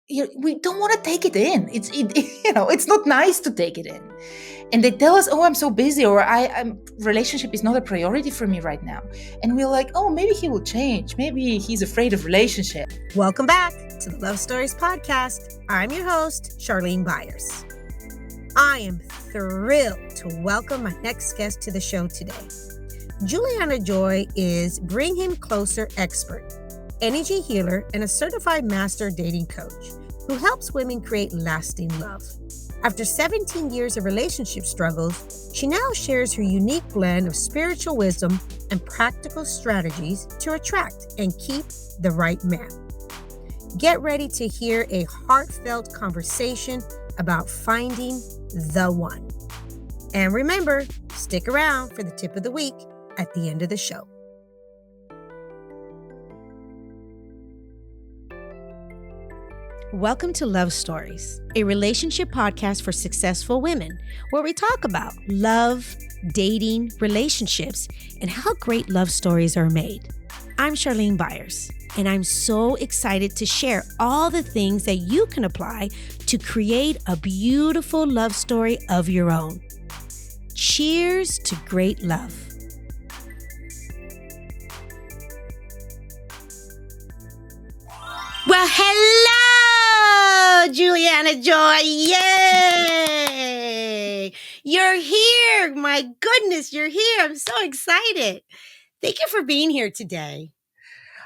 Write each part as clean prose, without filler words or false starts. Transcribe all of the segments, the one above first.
we don't want to take it in. It's not nice to take it in. And they tell us, oh, I'm so busy, or relationship is not a priority for me right now. And we're like, oh, maybe he will change. Maybe he's afraid of relationship. Welcome back to the Love Stories Podcast. I'm your host, Charlene Byars. I am thrilled to welcome my next guest to the show today. Juliana Joy is Bring Him Closer expert, energy healer, and a certified master dating coach who helps women create lasting love. After 17 years of relationship struggles, she now shares her unique blend of spiritual wisdom and practical strategies to attract and keep the right man. Get ready to hear a heartfelt conversation about finding the one. And remember, stick around for the tip of the week at the end of the show. Welcome to Love Stories, a relationship podcast for successful women, where we talk about love, dating, relationships, and how great love stories are made. I'm Charlene Byars, and I'm so excited to share all the things that you can apply to create a beautiful love story of your own. Cheers to great love. Well, hello, Juliana Joy. Yay! You're here. My goodness, you're here. I'm so excited. Thank you for being here today.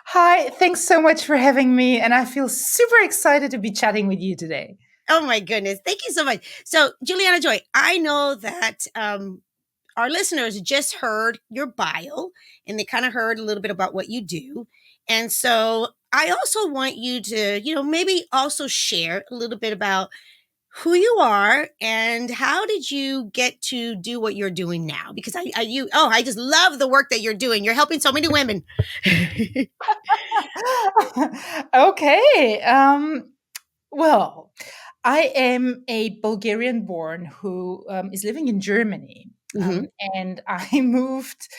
Hi, thanks so much for having me. And I feel super excited to be chatting with you today. Oh, my goodness. Thank you so much. So, Juliana Joy, I know that our listeners just heard your bio and they kind of heard a little bit about what you do. And so I also want you to, maybe also share a little bit about who you are and how did you get to do what you're doing now? Because I just love the work that you're doing. You're helping so many women. Okay. Well, I am a Bulgarian born who is living in Germany. And I moved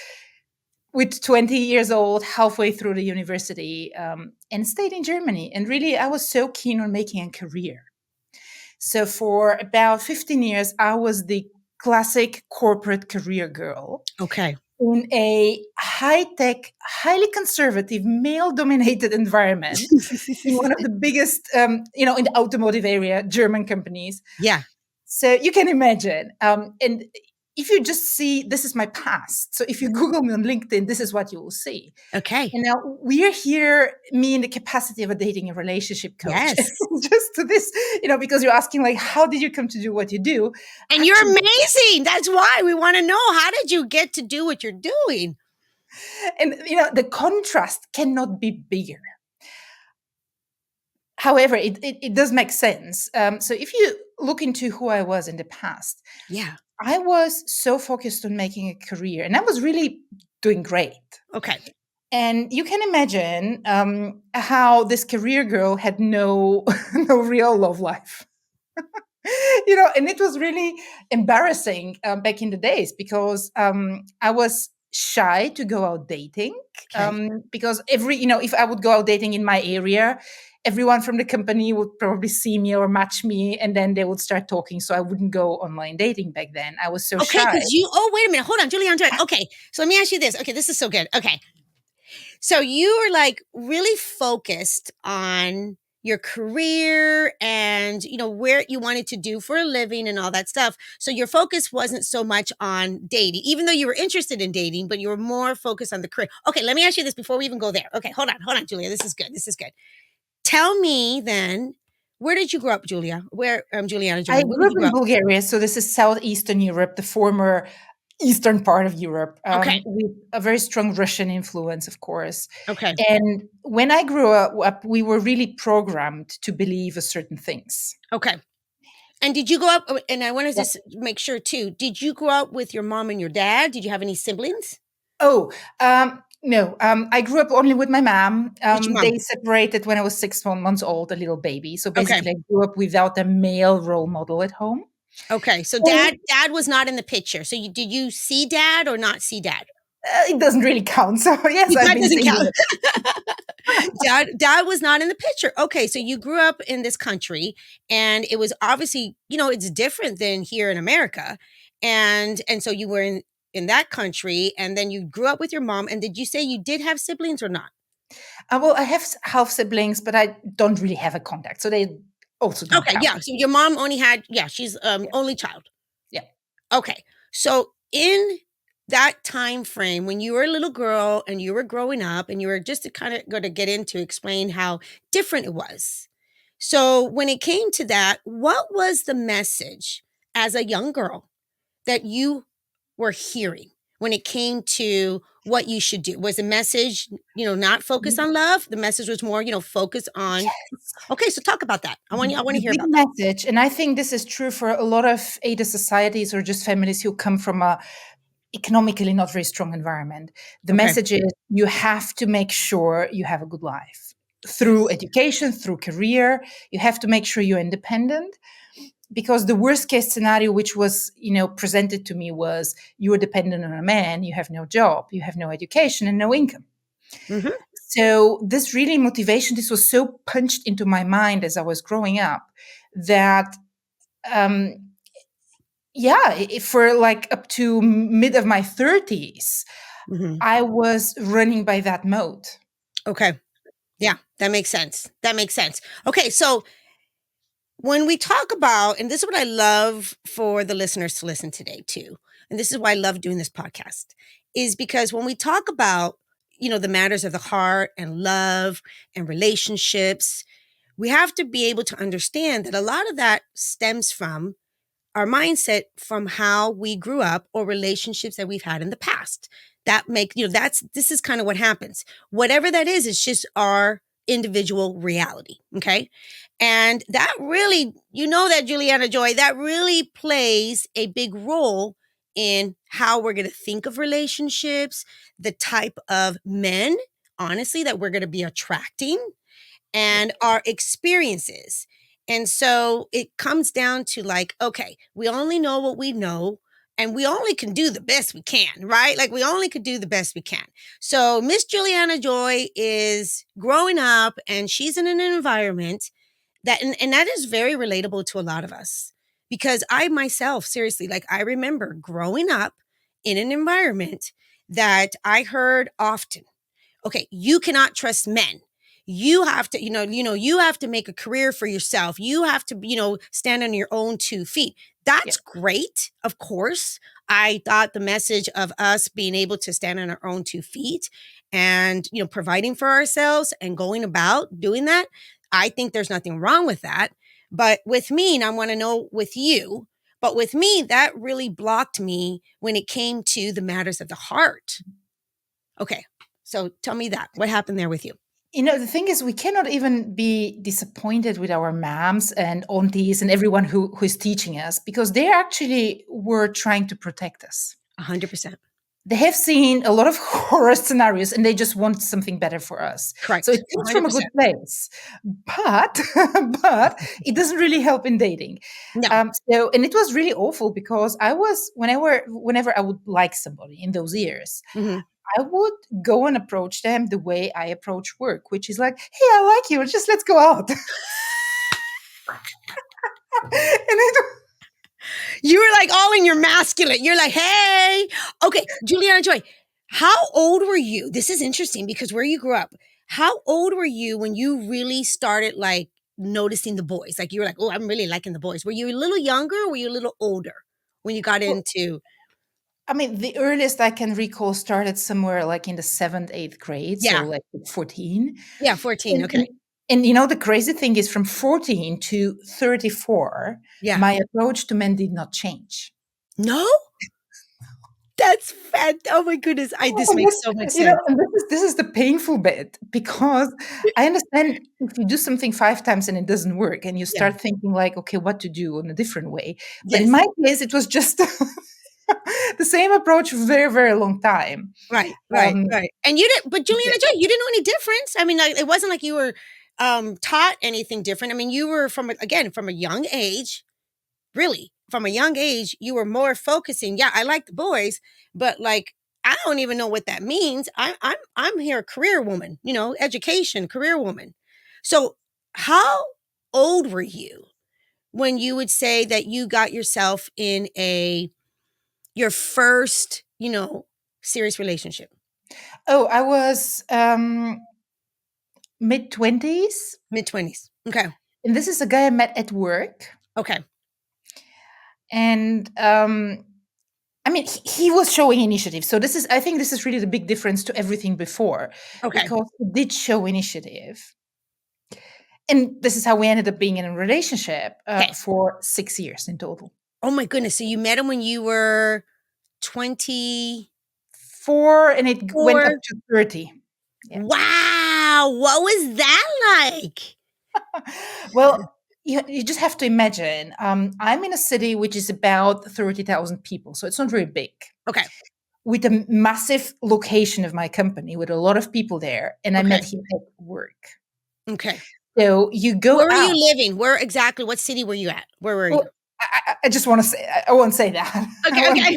with 20 years old, halfway through the university, and stayed in Germany. And really, I was so keen on making a career. So for about 15 years, I was the classic corporate career girl. Okay. In a high-tech, highly conservative, male-dominated environment in one of the biggest, in the automotive area, German companies. Yeah. So you can imagine. And if you just see, this is my past. So if you Google me on LinkedIn, this is what you will see. Okay. And now we're here, me in the capacity of a dating and relationship coach. Yes. Just to this, because you're asking, like, how did you come to do what you do? And you're amazing. That's why we want to know, how did you get to do what you're doing? And, the contrast cannot be bigger. However, it does make sense. So if you look into who I was in the past, yeah, I was so focused on making a career, and I was really doing great. Okay. And you can imagine how this career girl had no real love life. And it was really embarrassing back in the days because I was shy to go out dating because if I would go out dating in my area, everyone from the company would probably see me or match me, and then they would start talking. So I wouldn't go online dating back then. I was so shy. Okay, because wait a minute. Hold on, Juliana. Okay, so let me ask you this. Okay, this is so good. Okay. So you were like really focused on your career and, where you wanted to do for a living and all that stuff. So your focus wasn't so much on dating, even though you were interested in dating, but you were more focused on the career. Okay, let me ask you this before we even go there. Okay, hold on, Julia. This is good. Tell me then, where did you grow up, Julia? Juliana Joy? I grew up in Bulgaria, so this is southeastern Europe, the former eastern part of Europe, with a very strong Russian influence, of course. Okay. And when I grew up, we were really programmed to believe certain things. Okay. And did you grow up, and I want to just make sure too, did you grow up with your mom and your dad? Did you have any siblings? Oh, no, I grew up only with my mom. They separated when I was 6 months old, a little baby. So basically, I grew up without a male role model at home. Okay, so dad was not in the picture. So did you see dad or not see dad? It doesn't really count. So yes, that doesn't count. Dad was not in the picture. Okay, so you grew up in this country, and it was obviously, it's different than here in America, and so you were in that country, and then you grew up with your mom. And did you say you did have siblings or not? Well, I have half siblings, but I don't really have a contact, so they also don't Okay, count. yeah. So your mom only had, yeah, she's Yeah. only child. Yeah. Okay. So in that time frame when you were a little girl and you were growing up and you were just kind of going to get into explain how different it was. So when it came to that, what was the message as a young girl that you were hearing when it came to what you should do? Was the message, not focus on love? The message was more, focus on. Yes. Okay, so talk about that. I want to The hear big about that. message, and I think this is true for a lot of aided societies or just families who come from a economically not very strong environment. The Okay. message is you have to make sure you have a good life through Yes. education, through career. You have to make sure you're independent, because the worst case scenario, which was presented to me, was you are dependent on a man, you have no job, you have no education, and no income. Hmm. So this was so punched into my mind as I was growing up that um, yeah, for like up to mid of my 30s, Hmm. I was running by that mode. Okay. Yeah, that makes sense. That makes sense. Okay, so when we talk about, and this is what I love for the listeners to listen today too, and this is why I love doing this podcast, is because when we talk about, the matters of the heart and love and relationships, we have to be able to understand that a lot of that stems from our mindset, from how we grew up or relationships that we've had in the past. That make, this is kind of what happens. Whatever that is, it's just our individual reality. Okay. And that really, that Juliana Joy, that really plays a big role in how we're going to think of relationships, the type of men, honestly, that we're going to be attracting, Yeah. and our experiences. And so it comes down to like, okay, we only know what we know, and we only can do the best we can, right? Like we only could do the best we can. So Miss Juliana Joy is growing up and she's in an environment that, and that is very relatable to a lot of us, because I myself, seriously, like I remember growing up in an environment that I heard often, okay, you cannot trust men. You have to, you have to make a career for yourself. You have to, stand on your own 2 feet. Yeah. That's great. Of course. I thought the message of us being able to stand on our own 2 feet and, providing for ourselves and going about doing that, I think there's nothing wrong with that. But with me, and I want to know with you, but with me, that really blocked me when it came to the matters of the heart. Okay. So tell me that. What happened there with you? The thing is, we cannot even be disappointed with our moms and aunties and everyone who is teaching us, because they actually were trying to protect us. 100%. They have seen a lot of horror scenarios and they just want something better for us. So it Correct. comes from a good 100%. place, but but it doesn't really help in dating. No. And it was really awful, because I was whenever I would like somebody in those years, Hmm. I would go and approach them the way I approach work, which is like, "Hey, I like you. Just let's go out." And it, You were like all in your masculine. You're like, hey. Okay, Juliana Joy, how old were you? This is interesting because where you grew up, how old were you when you really started like noticing the boys? Like you were like, oh, I'm really liking the boys. Were you a little younger or were you a little older when you got well, into? I mean, the earliest I can recall started somewhere like in the seventh, eighth grade, so Yeah. like 14. Yeah, 14. And, Okay. and, the crazy thing is, from 14 to 34, Yeah. my approach to men did not change. No? That's fat. Oh my goodness. This And makes so much you know, sense. and this is the painful bit, because I understand if you do something 5 times and it doesn't work, and you Yeah. start thinking like, okay, what to do in a different way. But in Yes. my case, it was just the same approach for a very, very long time. Right, right, Um, right. And you didn't, but yeah, Juliana Joy, you didn't know any difference. I mean, like, it wasn't like you were taught anything different. I mean, you were again, from a young age, really, from a young age, you were more focusing. Yeah, I like the boys, but like I don't even know what that means. I'm here, a career woman, education, career woman. So how old were you when you would say that you got yourself in your first, serious relationship? Oh, I was mid 20s. Mid-20s. Okay. And this is a guy I met at work. Okay. And I mean, he was showing initiative. So I think this is really the big difference to everything before, Okay. because he did show initiative. And this is how we ended up being in a relationship Okay. for 6 years in total. Oh my goodness. So you met him when you were 24? 4, and it went up to 30. Yeah. Wow. What was that like? Well, you just have to imagine, I'm in a city which is about 30,000 people, so it's not very big. Okay. With a massive location of my company, with a lot of people there, and I Okay. met him at work. Okay. So you go Where were out. you living? Where exactly? What city were you at? Where were you? Well, I just want to say, I won't say that. Okay, okay.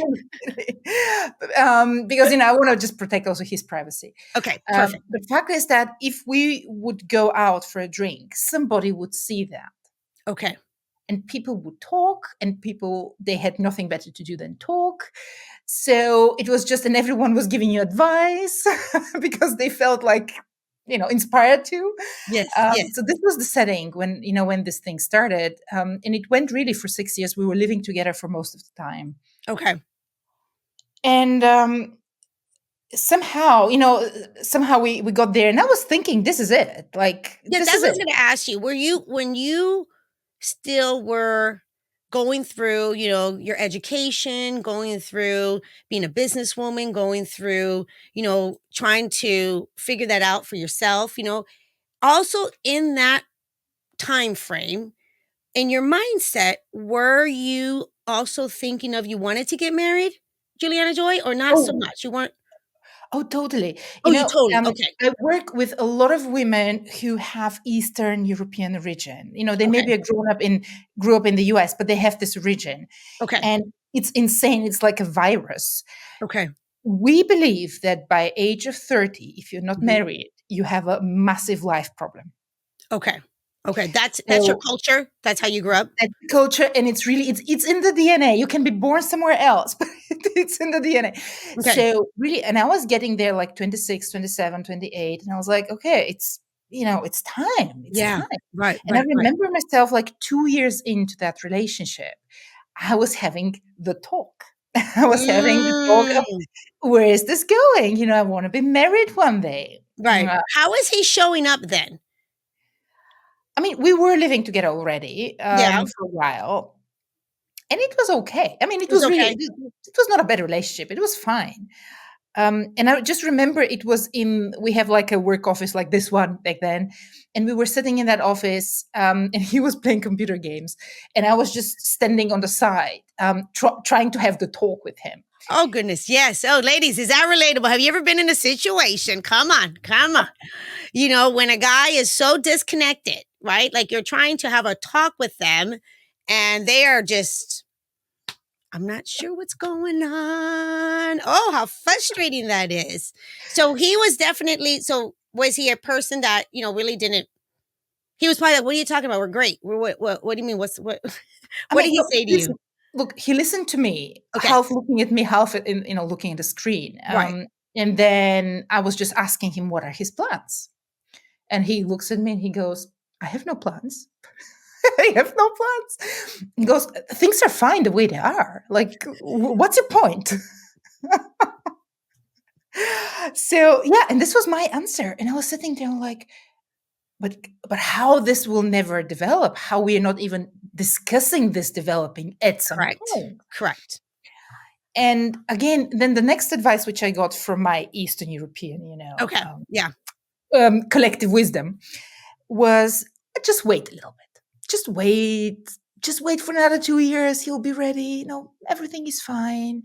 Because I want to just protect also his privacy. Okay, perfect. The fact is that if we would go out for a drink, somebody would see that. Okay. And people would talk, and they had nothing better to do than talk. So it was just, and everyone was giving you advice because they felt like, inspired to. Yes, yes. So this was the setting when this thing started. And it went really for 6 years. We were living together for most of the time. Okay. And somehow we got there, and I was thinking, this is it. Like, Yeah, this that's is what I it. was going to ask you. When you still were going through, your education, going through being a businesswoman, going through, trying to figure that out for yourself, also in that time frame, in your mindset, were you also thinking of you wanted to get married, Juliana Joy, or not so Oh, much? You weren't. oh, totally. Oh, you totally. Okay. I work with a lot of women who have Eastern European origin. They Okay. maybe grew up in the US, but they have this origin. Okay. And it's insane. It's like a virus. Okay. We believe that by age of 30, if you're not Mhm. married, you have a massive life problem. Okay. Okay. That's your So culture. That's how you grew up. that culture, and it's really it's in the DNA. You can be born somewhere else, but it's in the DNA. Okay. So really, and I was getting there like 26, 27, 28, and I was like, okay, it's time. It's Yeah. time. Right. And I Right. Right. remember myself like 2 years into that relationship, I was having the talk. I was having the talk of, Mm, where is this going? I want to be married one day. right. How is he showing up then? I mean, we were living together already Yeah. for a while, and it was okay. I mean, it It was was really, okay. it was not a bad relationship. It was fine. And I just remember we have like a work office like this one back then. And we were sitting in that office, and he was playing computer games. And I was just standing on the side, trying to have the talk with him. Oh goodness. Yes. Oh, ladies, is that relatable? Have you ever been in a situation? Come on. Come on. When a guy is so disconnected, right? Like you're trying to have a talk with them and they are just, I'm not sure what's going on. Oh, how frustrating that is. So was he a person that, really didn't, he was probably like, what are you talking about? We're great. What do you mean? What I what did mean, he look, say to you? listen, look, he listened to me, Okay. half looking at me, half looking at the screen. Right. And then I was just asking him, what are his plans? And he looks at me and he goes, I have no plans. I have no plans. He goes, things are fine the way they are. Like, what's your point? So yeah, and this was my answer. And I was sitting there like, but how this will never develop, how we are not even discussing this developing at some Correct. point. Correct. And again, then the next advice which I got from my Eastern European, Okay. Yeah. collective wisdom was, just wait a little bit. Just wait for another 2 years. He'll be ready. Everything is fine.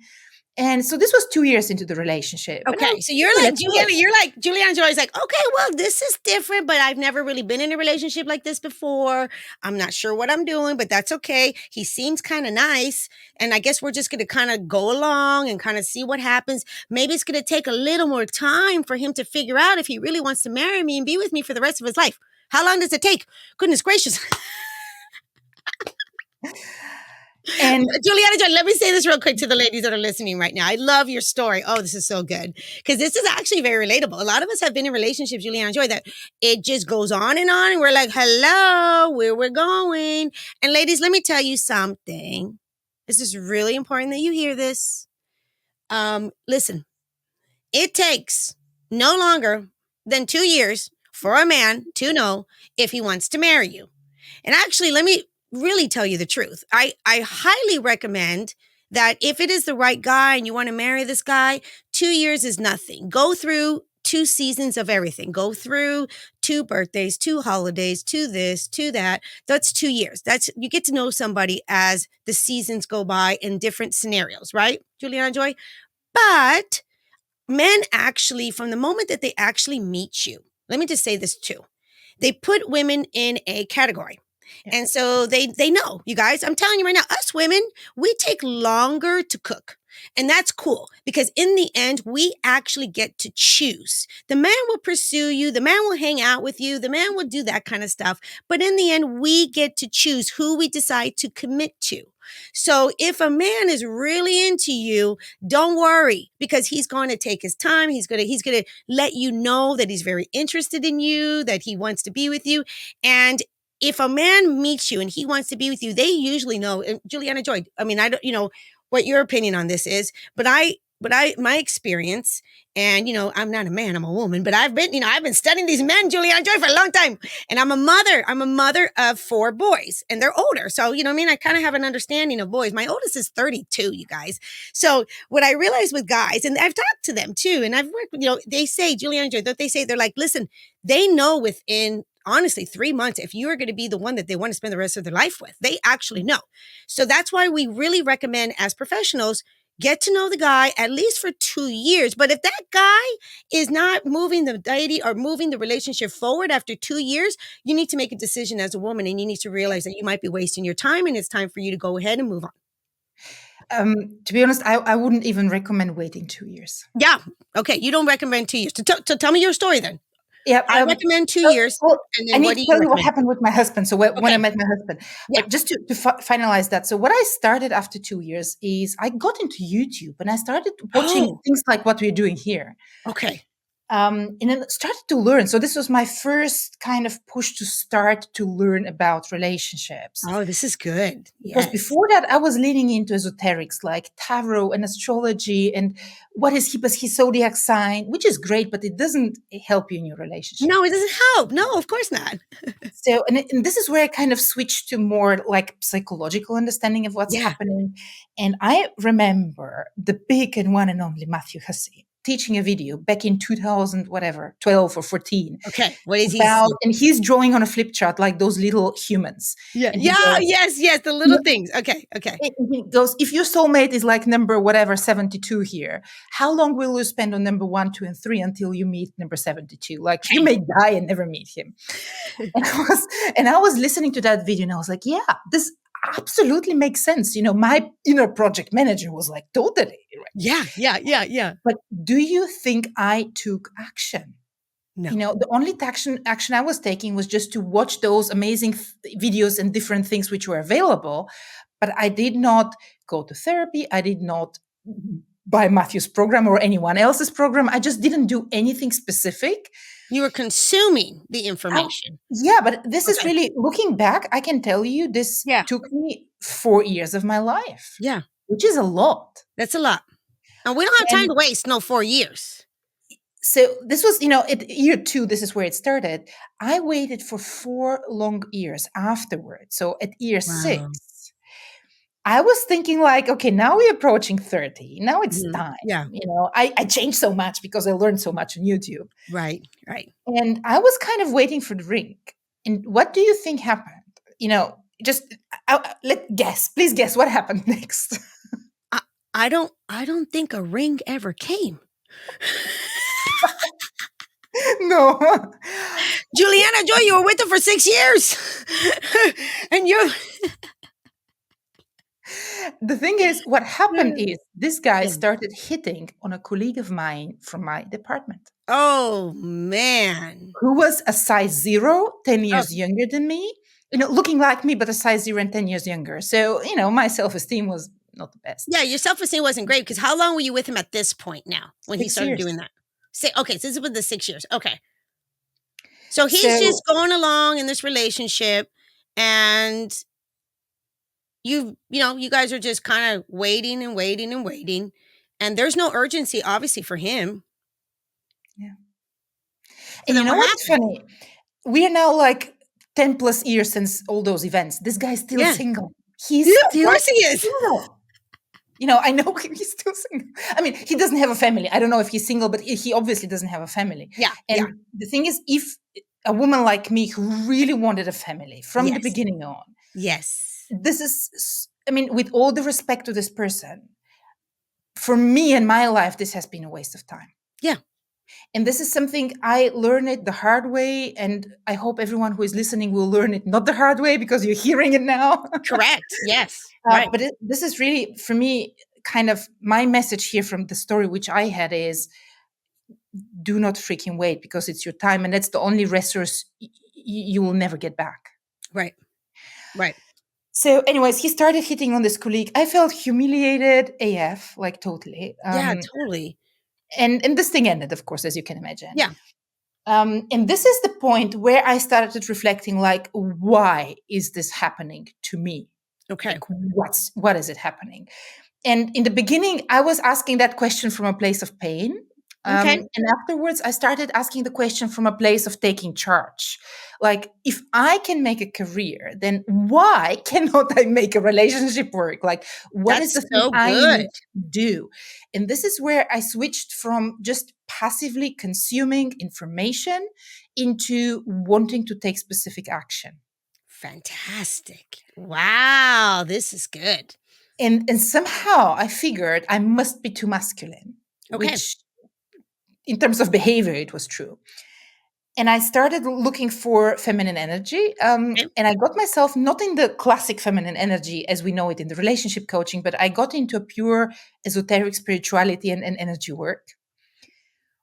And so this was 2 years into the relationship. And I Okay, was, so okay, let's do it. You're like Juliana Joy is like, okay, well, this is different, but I've never really been in a relationship like this before. I'm not sure what I'm doing, but that's okay. He seems kind of nice, and I guess we're just gonna kind of go along and kind of see what happens. Maybe it's gonna take a little more time for him to figure out if he really wants to marry me and be with me for the rest of his life. How long does it take? Goodness gracious. And Juliana Joy, let me say this real quick to the ladies that are listening right now. I love your story. Oh, this is so good. Because this is actually very relatable. A lot of us have been in relationships, Juliana Joy, that it just goes on, and we're like, hello, where we're going. And ladies, let me tell you something. This is really important that you hear this. Listen, it takes no longer than 2 years for a man to know if he wants to marry you. And actually, let me really tell you the truth. I highly recommend that if it is the right guy and you want to marry this guy, 2 years is nothing. Go through 2 seasons of everything. Go through 2 birthdays, 2 holidays, this, that. That's 2 years. That's you get to know somebody as the seasons go by in different scenarios, right, Juliana Joy? But men actually, from the moment that they actually meet you, let me just say this too. They put women in a category. yeah. And so they know, you guys, I'm telling you right now, us women, we take longer to cook. And that's cool because in the end, we actually get to choose. The man will pursue you. The man will hang out with you. The man will do that kind of stuff. But in the end, we get to choose who we decide to commit to. So if a man is really into you, don't worry because he's going to take his time. He's going to let you know that he's very interested in you, that he wants to be with you. And if a man meets you and he wants to be with you, they usually know. And Juliana Joy, I mean, I don't, what your opinion on this is, but my experience, and I'm not a man, I'm a woman, but I've been studying these men, Juliana Joy, for a long time. And I'm a mother of 4 boys, and they're older. So, I kind of have an understanding of boys. My oldest is 32, you guys. So what I realized with guys, and I've talked to them too, and I've worked with, they say, Juliana Joy, that they say, they're like, listen, they know within honestly 3 months if you are going to be the one that they want to spend the rest of their life with. They actually know. So that's why we really recommend as professionals, get to know the guy at least for 2 years. But if that guy is not moving the deity or moving the relationship forward after 2 years, you need to make a decision as a woman, and you need to realize that you might be wasting your time, and it's time for you to go ahead and move on. To be honest, I wouldn't even recommend waiting 2 years. Yeah. Okay. You don't recommend 2 years. So tell me your story then. Yeah, I recommend 2 years. well, And I then need what to do you tell you what recommend? happened with my husband. So when I Okay. met my husband, Yeah. but just to finalize that. So what I started after 2 years is I got into YouTube and I started watching Oh, things like what we're doing here. okay. And then started to learn. So this was my first kind of push to start to learn about relationships. Oh, this is good. Because Yes. before that, I was leaning into esoterics like tarot and astrology and what is his zodiac sign, which is great, but it doesn't help you in your relationship. No, it doesn't help. No, of course not. So, and this is where I kind of switched to more like psychological understanding of what's Yeah. happening. And I remember the big and one and only Matthew Hussey teaching a video back in 2000, whatever, 12 or 14 Okay. What is he? about, and he's drawing on a flip chart like those little humans. Yeah. And he Yeah. goes, Yes. The little things. Okay. he goes, if your soulmate is like number whatever 72 here, how long will you spend on number 1, 2, and 3 until you meet number 72? Like you may die and never meet him. And I was listening to that video and I was like, yeah, this absolutely makes sense. My inner project manager was like, totally. Right. Yeah. But do you think I took action? No. The only action I was taking was just to watch those amazing videos and different things which were available. But I did not go to therapy. I did not buy Matthew's program or anyone else's program. I just didn't do anything specific. You were consuming the information. Yeah, but this is Okay. really, looking back, I can tell you this Yeah. took me 4 years of my life. Yeah. Which is a lot. That's a lot. And we don't have time to waste 4 years. So this was, at year 2, this is where it started. I waited for 4 long years afterwards. So at year 6, I was thinking like, okay, now we're approaching 30. Now it's time. Yeah. I changed so much because I learned so much on YouTube. Right. And I was kind of waiting for the ring. And what do you think happened? Please guess what happened next. I don't think a ring ever came. No. Juliana Joy, you were with him for 6 years. And you The thing is, what happened is this guy Yeah. started hitting on a colleague of mine from my department Oh, man. who was a size 0, 10 Oh, years younger than me, looking like me, but a size 0 and 10 years younger. So, my self-esteem was not the best. yeah, your self-esteem wasn't great because how long were you with him at this point now when he 6 started years. doing that? Okay, so this is with the 6 years. Okay. So he's So, just going along in this relationship and you guys are just kind of waiting and waiting and waiting. And there's no urgency, obviously, for him. yeah. So And you then know what what's happened? funny? We are now like 10 plus years since all those events. This guy's still Yeah. single. Yeah, He's of still course he is. single. I know he's still single. I mean, he doesn't have a family. I don't know if he's single, but he obviously doesn't have a family. Yeah, yeah. And the thing is, if a woman like me who really wanted a family from the Yes. beginning on, Yes. this is, with all the respect to this person, for me in my life, this has been a waste of time. Yeah. And this is something I learned it the hard way. And I hope everyone who is listening will learn it not the hard way because you're hearing it now. Correct. Yes. Right. But this is really, for me, kind of my message here from the story which I had is do not freaking wait because it's your time and that's the only resource you will never get back. Right. Right. So anyways, he started hitting on this colleague. I felt humiliated AF, like totally. Yeah, totally. And this thing ended, of course, as you can imagine. Yeah. And this is the point where I started reflecting, like, why is this happening to me? Okay. Like, what is it happening? And in the beginning, I was asking that question from a place of pain. Okay. And afterwards, I started asking the question from a place of taking charge. Like, if I can make a career, then why cannot I make a relationship work? Like, what is the That's thing so I good. need to do? And this is where I switched from just passively consuming information into wanting to take specific action. Fantastic. Wow, this is good. And somehow I figured I must be too masculine, Okay. which in terms of behavior, it was true. And I started looking for feminine energy. Okay. And I got myself not in the classic feminine energy as we know it in the relationship coaching, but I got into a pure esoteric spirituality and energy work,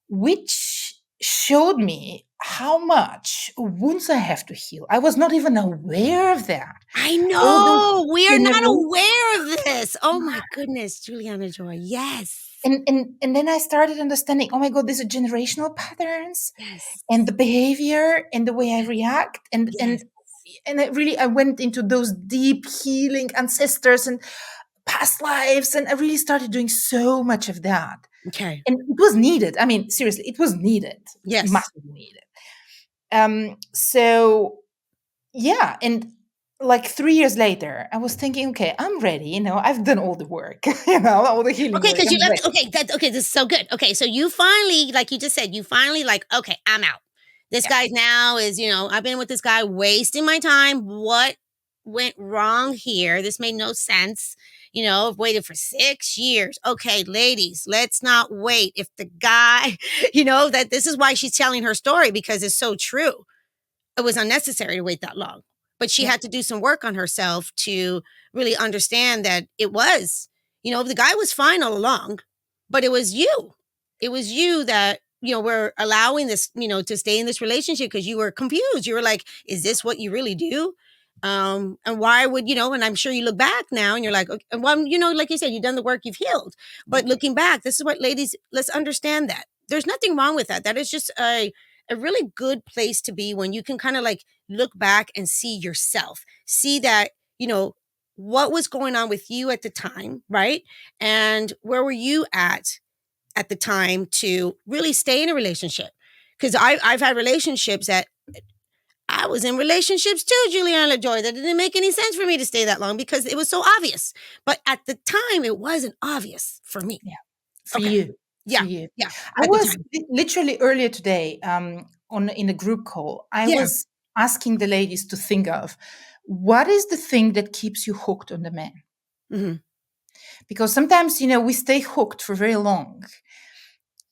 which showed me how much wounds I have to heal. I was not even aware of that. I All those know. We are not generations. aware of this. Oh my goodness, Juliana Joy. Yes. And then I started understanding, oh my God, these are generational patterns Yes. and the behavior and the way I react. And Yes. I went into those deep healing ancestors and past lives. And I really started doing so much of that. Okay. And it was needed. I mean, seriously, it was needed. Yes. Massively needed. So yeah. And like 3 years later, I was thinking, okay, I'm ready. I've done all the work, all the healing Okay, work. because you I'm left. ready. Okay, this is so good. Okay, so you finally, like you just said, like, okay, I'm out. This Yeah. guy now is, I've been with this guy wasting my time. What went wrong here? This made no sense. I've waited for 6 years. Okay, ladies, let's not wait. If the guy, that this is why she's telling her story because it's so true. It was unnecessary to wait that long. But she Yeah. had to do some work on herself to really understand that it was, the guy was fine all along, but it was you. It was you that, were allowing this, to stay in this relationship because you were confused. You were like, is this what you really do? And why would, and I'm sure you look back now and you're like, okay, well, like you said, you've done the work, you've healed. But looking back, this is what ladies, let's understand that. There's nothing wrong with that. That is just a really good place to be when you can kind of like look back and see yourself, see that, what was going on with you at the time, right? And where were you at the time to really stay in a relationship? Because I've had relationships that I was in relationships too, Juliana Joy, that didn't make any sense for me to stay that long because it was so obvious. But at the time, it wasn't obvious for me. Yeah. For Okay. you. Yeah. For you. Yeah. I At the was time. literally earlier today in a group call. I Yeah. was asking the ladies to think of what is the thing that keeps you hooked on the man. Mhm. Because sometimes, we stay hooked for very long,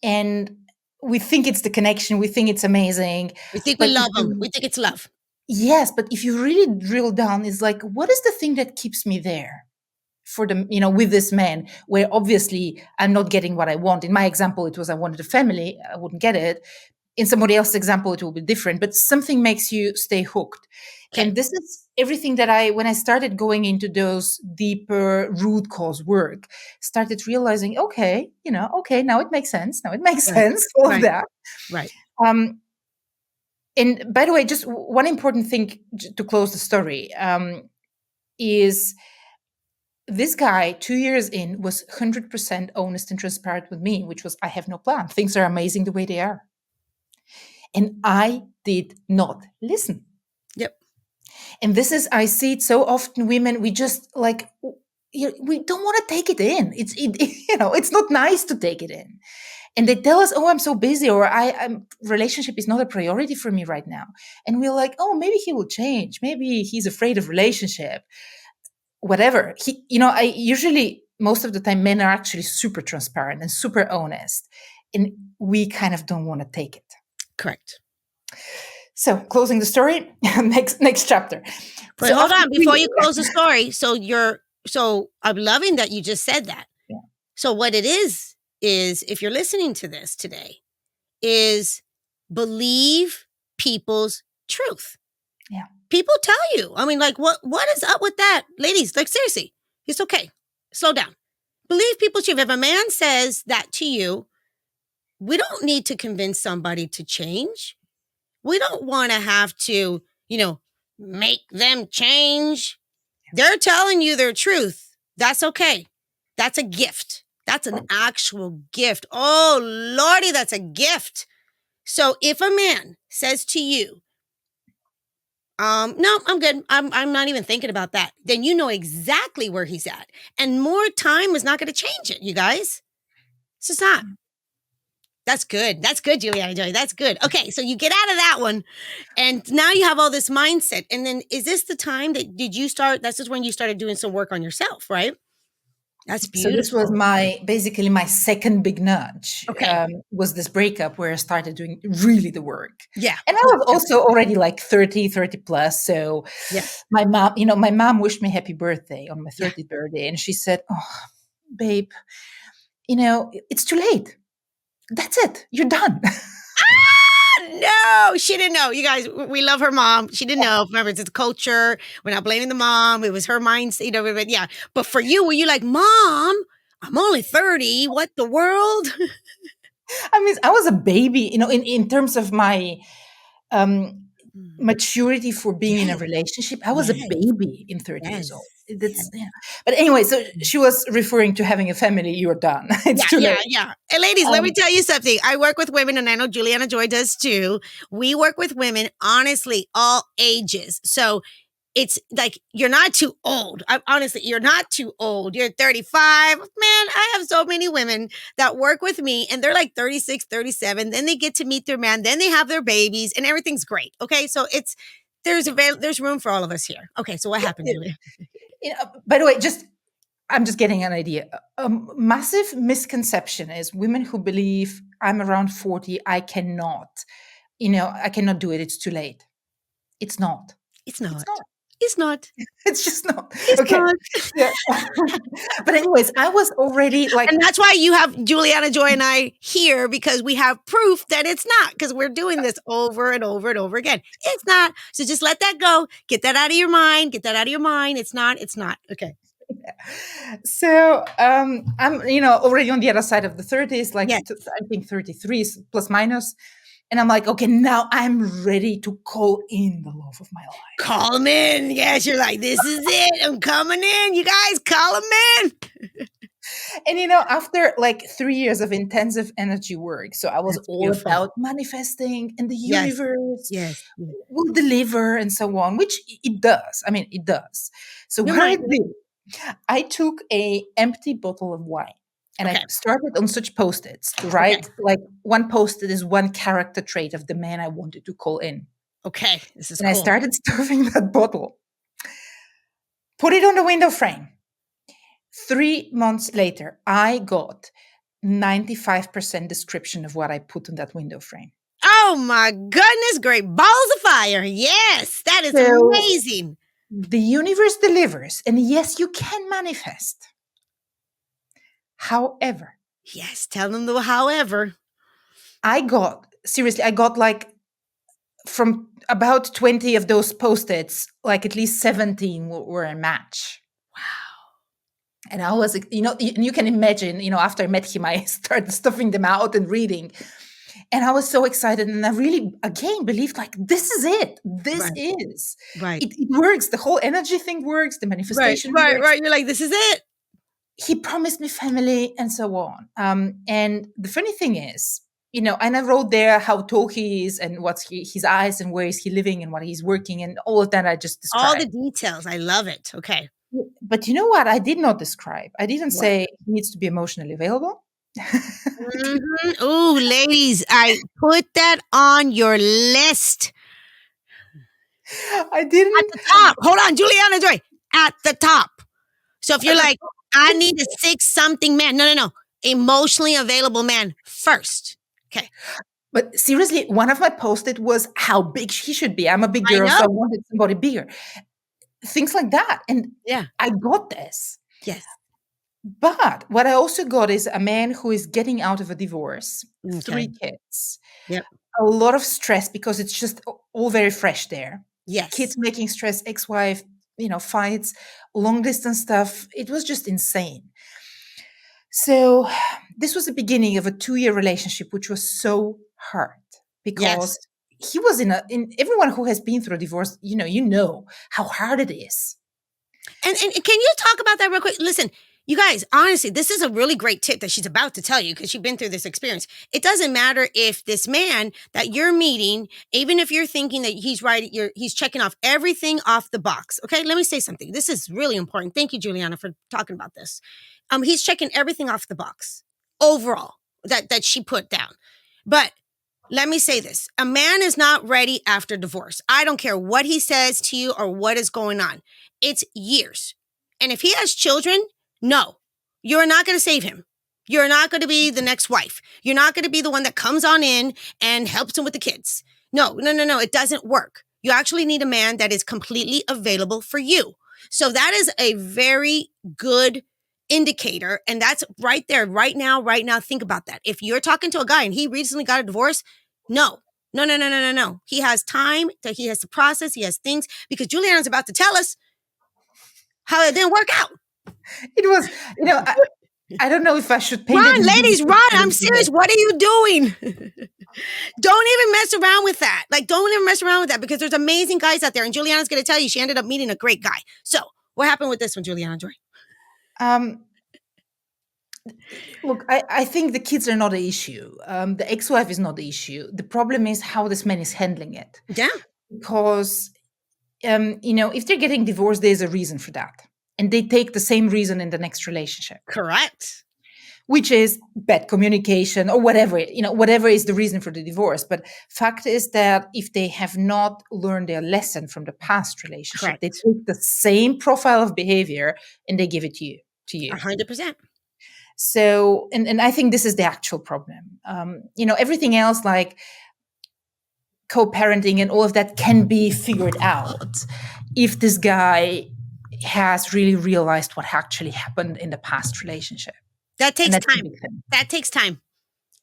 and we think it's the connection, we think it's amazing. We think we But if love them. We you, think it's love. yes, but if you really drill down, it's like, what is the thing that keeps me there for with this man, where obviously I'm not getting what I want? In my example, it was I wanted a family, I wouldn't get it. In somebody else's example, it will be different, but something makes you stay hooked. Okay. And this is everything that when I started going into those deeper root cause work, started realizing, okay, okay, now it makes sense. Now it makes Right. sense, all of Right. that. Right. Um, and by the way, just one important thing to close the story is this guy, 2 years in, was 100% honest and transparent with me, which was, I have no plan. Things are amazing the way they are. And I did not listen. Yep. And this is, I see it so often, women, we just like, we don't want to take it in. It's not nice to take it in. And they tell us, oh, I'm so busy, or relationship is not a priority for me right now. And we're like, oh, maybe he will change. Maybe he's afraid of relationship, whatever. I usually, most of the time, men are actually super transparent and super honest. And we kind of don't want to take it. Correct. So closing the story, next chapter. But So hold after on, before you yeah. close the story. So I'm loving that you just said that. Yeah. So what it is if you're listening to this today, is believe people's truth. Yeah. People tell you. I mean, like, what is up with that? Ladies, like, seriously, it's okay. Slow down. Believe people's truth. If a man says that to you, we don't need to convince somebody to change. We don't want to have to, make them change. They're telling you their truth. That's okay. That's a gift. That's an actual gift. Oh, Lordy, that's a gift. So if a man says to you, no, I'm good. I'm not even thinking about that. Then you know exactly where he's at. And more time is not going to change it, you guys. It's just not. That's good. That's good, Juliana Joy. That's good. Okay, so you get out of that one, and now you have all this mindset. And then is this the time that that's just when you started doing some work on yourself, right? That's So beautiful. this was basically my second big nudge. Okay. Was this breakup where I started doing really the work. Yeah. And I was also already like 30 plus. So Yeah. my mom wished me happy birthday on my 30th birthday. And she said, oh, babe, it's too late. That's it. You're done. No, she didn't know. You guys, we love her mom. She didn't know. Remember, it's a culture. We're not blaming the mom. It was her mindset, but yeah. But for you, were you like, Mom, I'm only 30. What the world? I mean, I was a baby, in terms of my maturity for being in a relationship. I was a baby in 30 years old. But anyway, so she was referring to having a family. You're done. It's too late. Yeah. And ladies, let me tell you something. I work with women, and I know Juliana Joy does too. We work with women, honestly, all ages. So it's like, you're not too old. Honestly, you're not too old. You're 35. Man, I have so many women that work with me, and they're like 36, 37. Then they get to meet their man. Then they have their babies, and everything's great. Okay. So there's room for all of us here. Okay. So what happened, Julia? By the way, I'm just getting an idea. A massive misconception is women who believe I'm around 40, I cannot do it. It's too late. It's not. It's not. It's not. It's not. It's just not. It's okay. not. Yeah. But anyways, I was already like, and that's why you have Juliana Joy and I here, because we have proof that it's not, because we're doing this over and over and over again. It's not. So just let that go. Get that out of your mind. It's not. Okay. So I'm, already on the other side of the 30s, like I think 33 plus minus. And I'm like, okay, now I'm ready to call in the love of my life. Call him in. Yes, you're like, this is it. I'm coming in. You guys, call him in. And, after like 3 years of intensive energy work, so I was all about manifesting, and the universe will deliver and so on, which it does. I mean, it does. So what I did, I took a empty bottle of wine. And I started on such Post-its to write, like, one Post-it is one character trait of the man I wanted to call in. Okay, this is cool. I started stuffing that bottle. Put it on the window frame. 3 months later, I got 95% description of what I put on that window frame. Oh my goodness, great balls of fire. Yes, that is So amazing. the universe delivers, and yes, you can manifest. However, Yes, tell them the however. I got like from about 20 of those post-its, like at least 17 were a match. And I was, and you can imagine, after I met him, I started stuffing them out and reading. And I was so excited. And I really, again, believed like, this is it. This Right, is. right, It works. The whole energy thing works. The right, manifestation right, works. right. You're like, this is it. He promised me family and so on. And the funny thing is, and I wrote there how tall he is and what's his eyes and where is he living and what he's working and all of that I just All the described. details. I love it. Okay. But you know what? I did not describe. I didn't What? say he needs to be emotionally available. Ooh, ladies, I put that on your list. I At didn't. the top. Hold on, Juliana Joy. At the top. So if you're like, I need a 6-something man. No. Emotionally available man first. Okay. But seriously, one of my post-it was how big he should be. I'm a big I girl, so I know. wanted somebody bigger. Things like that. And Yeah. I got this. Yes. But what I also got is a man who is getting out of a divorce, Okay. 3 kids, Yep. a lot of stress because it's just all very fresh there. Yes. Kids making stress, ex-wife, fights, long distance stuff. It was just insane. So this was the beginning of a 2-year relationship, which was so hard because Yes. he was in everyone who has been through a divorce, you know how hard it is. And can you talk about that real quick? Listen, you guys, honestly, this is a really great tip that she's about to tell you because she's been through this experience. It doesn't matter if this man that you're meeting, even if you're thinking that he's right, he's checking off everything off the box. Okay, let me say something. This is really important. Thank you, Juliana, for talking about this. He's checking everything off the box overall that she put down. But let me say this. A man is not ready after divorce. I don't care what he says to you or what is going on. It's years. And if he has children, no, you're not going to save him. You're not going to be the next wife. You're not going to be the one that comes on in and helps him with the kids. No. It doesn't work. You actually need a man that is completely available for you. So that is a very good indicator. And that's right there, right now. Think about that. If you're talking to a guy and he recently got a divorce, no. He has time, that he has to process, he has things, because Juliana's about to tell us how it didn't work out. It was, I don't know if I should paint Run, it. ladies, run. I'm serious. What are you doing? Don't even mess around with that. Don't even mess around with that because there's amazing guys out there. And Juliana's going to tell you she ended up meeting a great guy. So what happened with this one, Juliana Joy? Look, I think the kids are not the issue. The ex-wife is not the issue. The problem is how this man is handling it. Yeah. Because, if they're getting divorced, there's a reason for that. And they take the same reason in the next relationship. Correct. Which is bad communication or whatever, whatever is the reason for the divorce. But fact is that if they have not learned their lesson from the past relationship, they Correct. take the same profile of behavior and they give it to you. 100%. So, and I think this is the actual problem. Everything else like co-parenting and all of that can be figured out if this guy has really realized what actually happened in the past relationship. That takes And time. That takes time.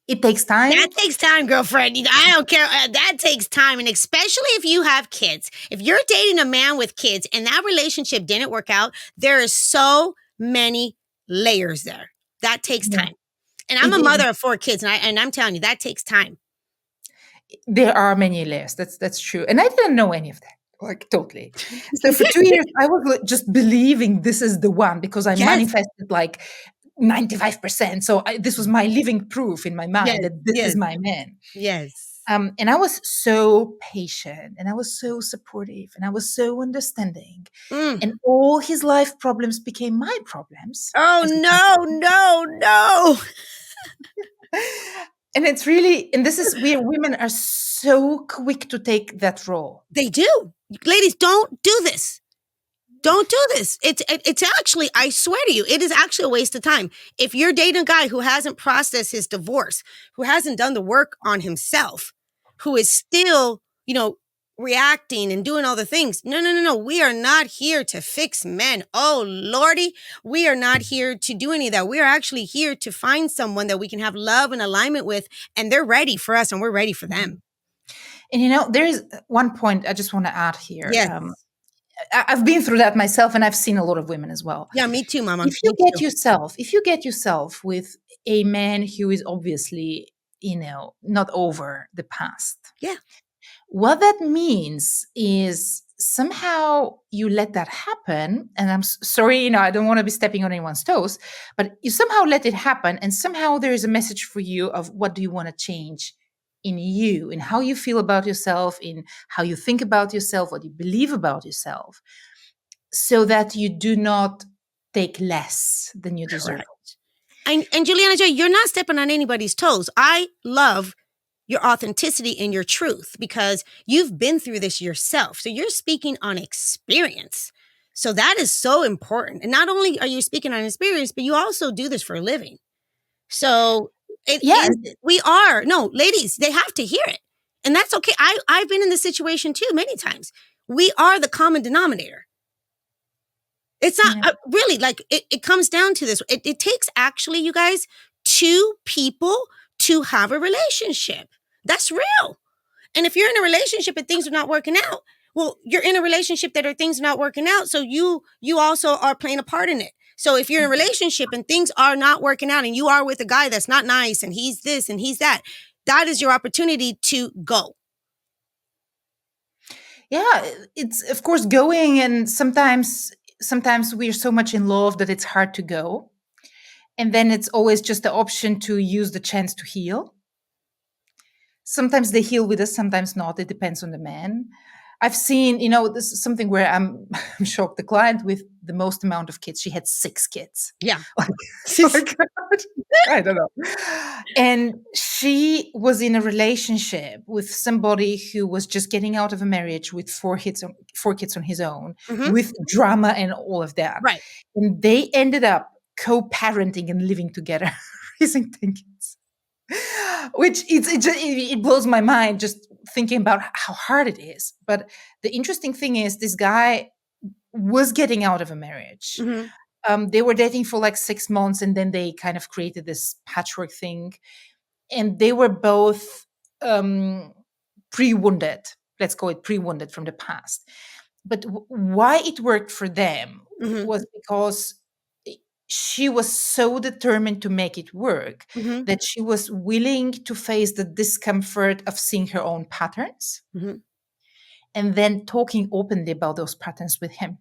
It takes time. That takes time, girlfriend. I don't care. That takes time. And especially if you have kids. If you're dating a man with kids and that relationship didn't work out, there is so many layers there. That takes time. And I'm a mother of 4 kids, and I'm telling you, that takes time. There are many layers. That's true. And I didn't know any of that. Like totally. So for 2 years, I was just believing this is the one because I manifested like 95%. So this was my living proof in my mind that this is my man. Yes. And I was so patient and I was so supportive and I was so understanding. And all his life problems became my problems. Oh, no. And it's really, and this is where women are so quick to take that role. They do. Ladies, don't do this. Don't do this. It's actually, I swear to you, it is actually a waste of time. If you're dating a guy who hasn't processed his divorce, who hasn't done the work on himself, who is still, reacting and doing all the things. No, no, no, no. We are not here to fix men. Oh, Lordy. We are not here to do any of that. We are actually here to find someone that we can have love and alignment with, and they're ready for us and we're ready for them. And there is one point I just want to add here. Yes. I've been through that myself, and I've seen a lot of women as well. Yeah, me too, Mama. If you get yourself with a man who is obviously, not over the past. Yeah. What that means is somehow you let that happen. And I'm sorry, I don't want to be stepping on anyone's toes, but you somehow let it happen. And somehow there is a message for you of what do you want to change in you, in how you feel about yourself, in how you think about yourself, what you believe about yourself, so that you do not take less than you deserve. And Juliana Joy, you're not stepping on anybody's toes. I love your authenticity and your truth because you've been through this yourself. So you're speaking on experience. So that is so important. And not only are you speaking on experience, but you also do this for a living. So ladies, they have to hear it. And that's okay. I've been in this situation too many times. We are the common denominator. It's not really like it comes down to this. It takes actually, you guys, two people to have a relationship. That's real. And if you're in a relationship and things are not working out, well, you're in a relationship that things are not working out. So you also are playing a part in it. So if you're in a relationship and things are not working out and you are with a guy that's not nice and he's this and he's that, that is your opportunity to go. Yeah, it's of course going, and sometimes we're so much in love that it's hard to go. And then it's always just the option to use the chance to heal. Sometimes they heal with us, sometimes not. It depends on the man. I've seen, this is something where I'm shocked. The client with the most amount of kids, she had 6 kids. Yeah. I don't know. And she was in a relationship with somebody who was just getting out of a marriage with 4 kids on his own, with drama and all of that. Right. And they ended up co-parenting and living together, raising 10 kids. Which it blows my mind just thinking about how hard it is. But the interesting thing is this guy was getting out of a marriage. They were dating for like 6 months, and then they kind of created this patchwork thing. And they were both pre-wounded. Let's call it pre-wounded from the past. But why it worked for them was because she was so determined to make it work that she was willing to face the discomfort of seeing her own patterns and then talking openly about those patterns with him.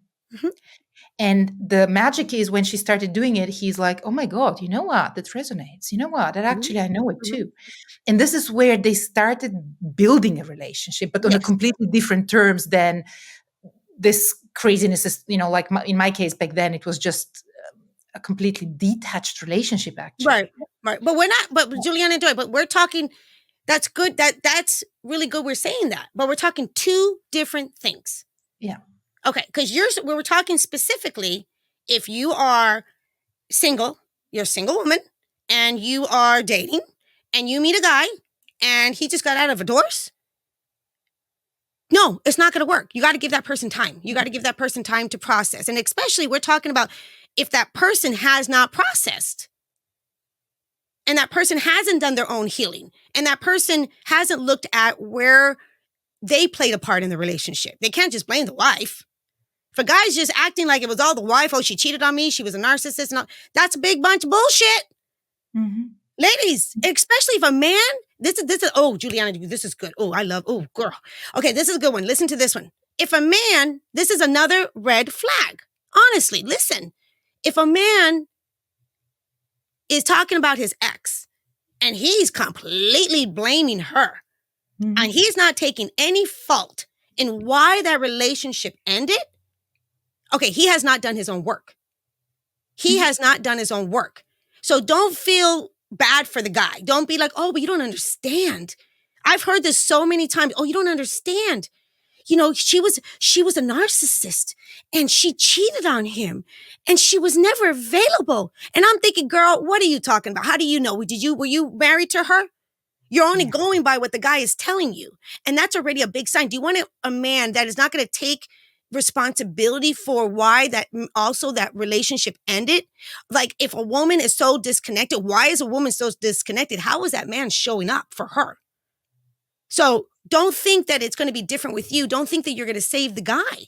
And the magic is when she started doing it, he's like, oh my God, you know what? That resonates. You know what? That actually, I know it too. And this is where they started building a relationship, but on a completely different terms than this craziness is, like in my case back then, it was just a completely detached relationship, actually. Right. But Juliana Joy, but we're talking, that's good. That's really good. We're saying that, but we're talking 2 different things. Yeah. Okay. Cause we were talking specifically, if you are single, you're a single woman and you are dating and you meet a guy and he just got out of a divorce. No, it's not going to work. You got to give that person time. You got to give that person time to process. And especially we're talking about if that person has not processed and that person hasn't done their own healing and that person hasn't looked at where they played a part in the relationship. They can't just blame the wife. If a guy's just acting like it was all the wife, oh, she cheated on me, she was a narcissist, and all, that's a big bunch of bullshit. Ladies, especially if a man, this is, oh, Juliana, this is good. Oh, girl. Okay, this is a good one. Listen to this one. If a man, this is another red flag. Honestly, listen. If a man is talking about his ex and he's completely blaming her and he's not taking any fault in why that relationship ended, okay, he has not done his own work. He has not done his own work. So don't feel bad for the guy. Don't be like, oh, but you don't understand. I've heard this so many times. Oh, you don't understand. she was a narcissist and she cheated on him and she was never available. And I'm thinking, girl, what are you talking about? How do you know? Were you married to her? You're only Yeah. going by what the guy is telling you. And that's already a big sign. Do you want a man that is not going to take responsibility for why that relationship ended? Like, if a woman is so disconnected, why is a woman so disconnected? How is that man showing up for her? So don't think that it's going to be different with you. Don't think that you're going to save the guy.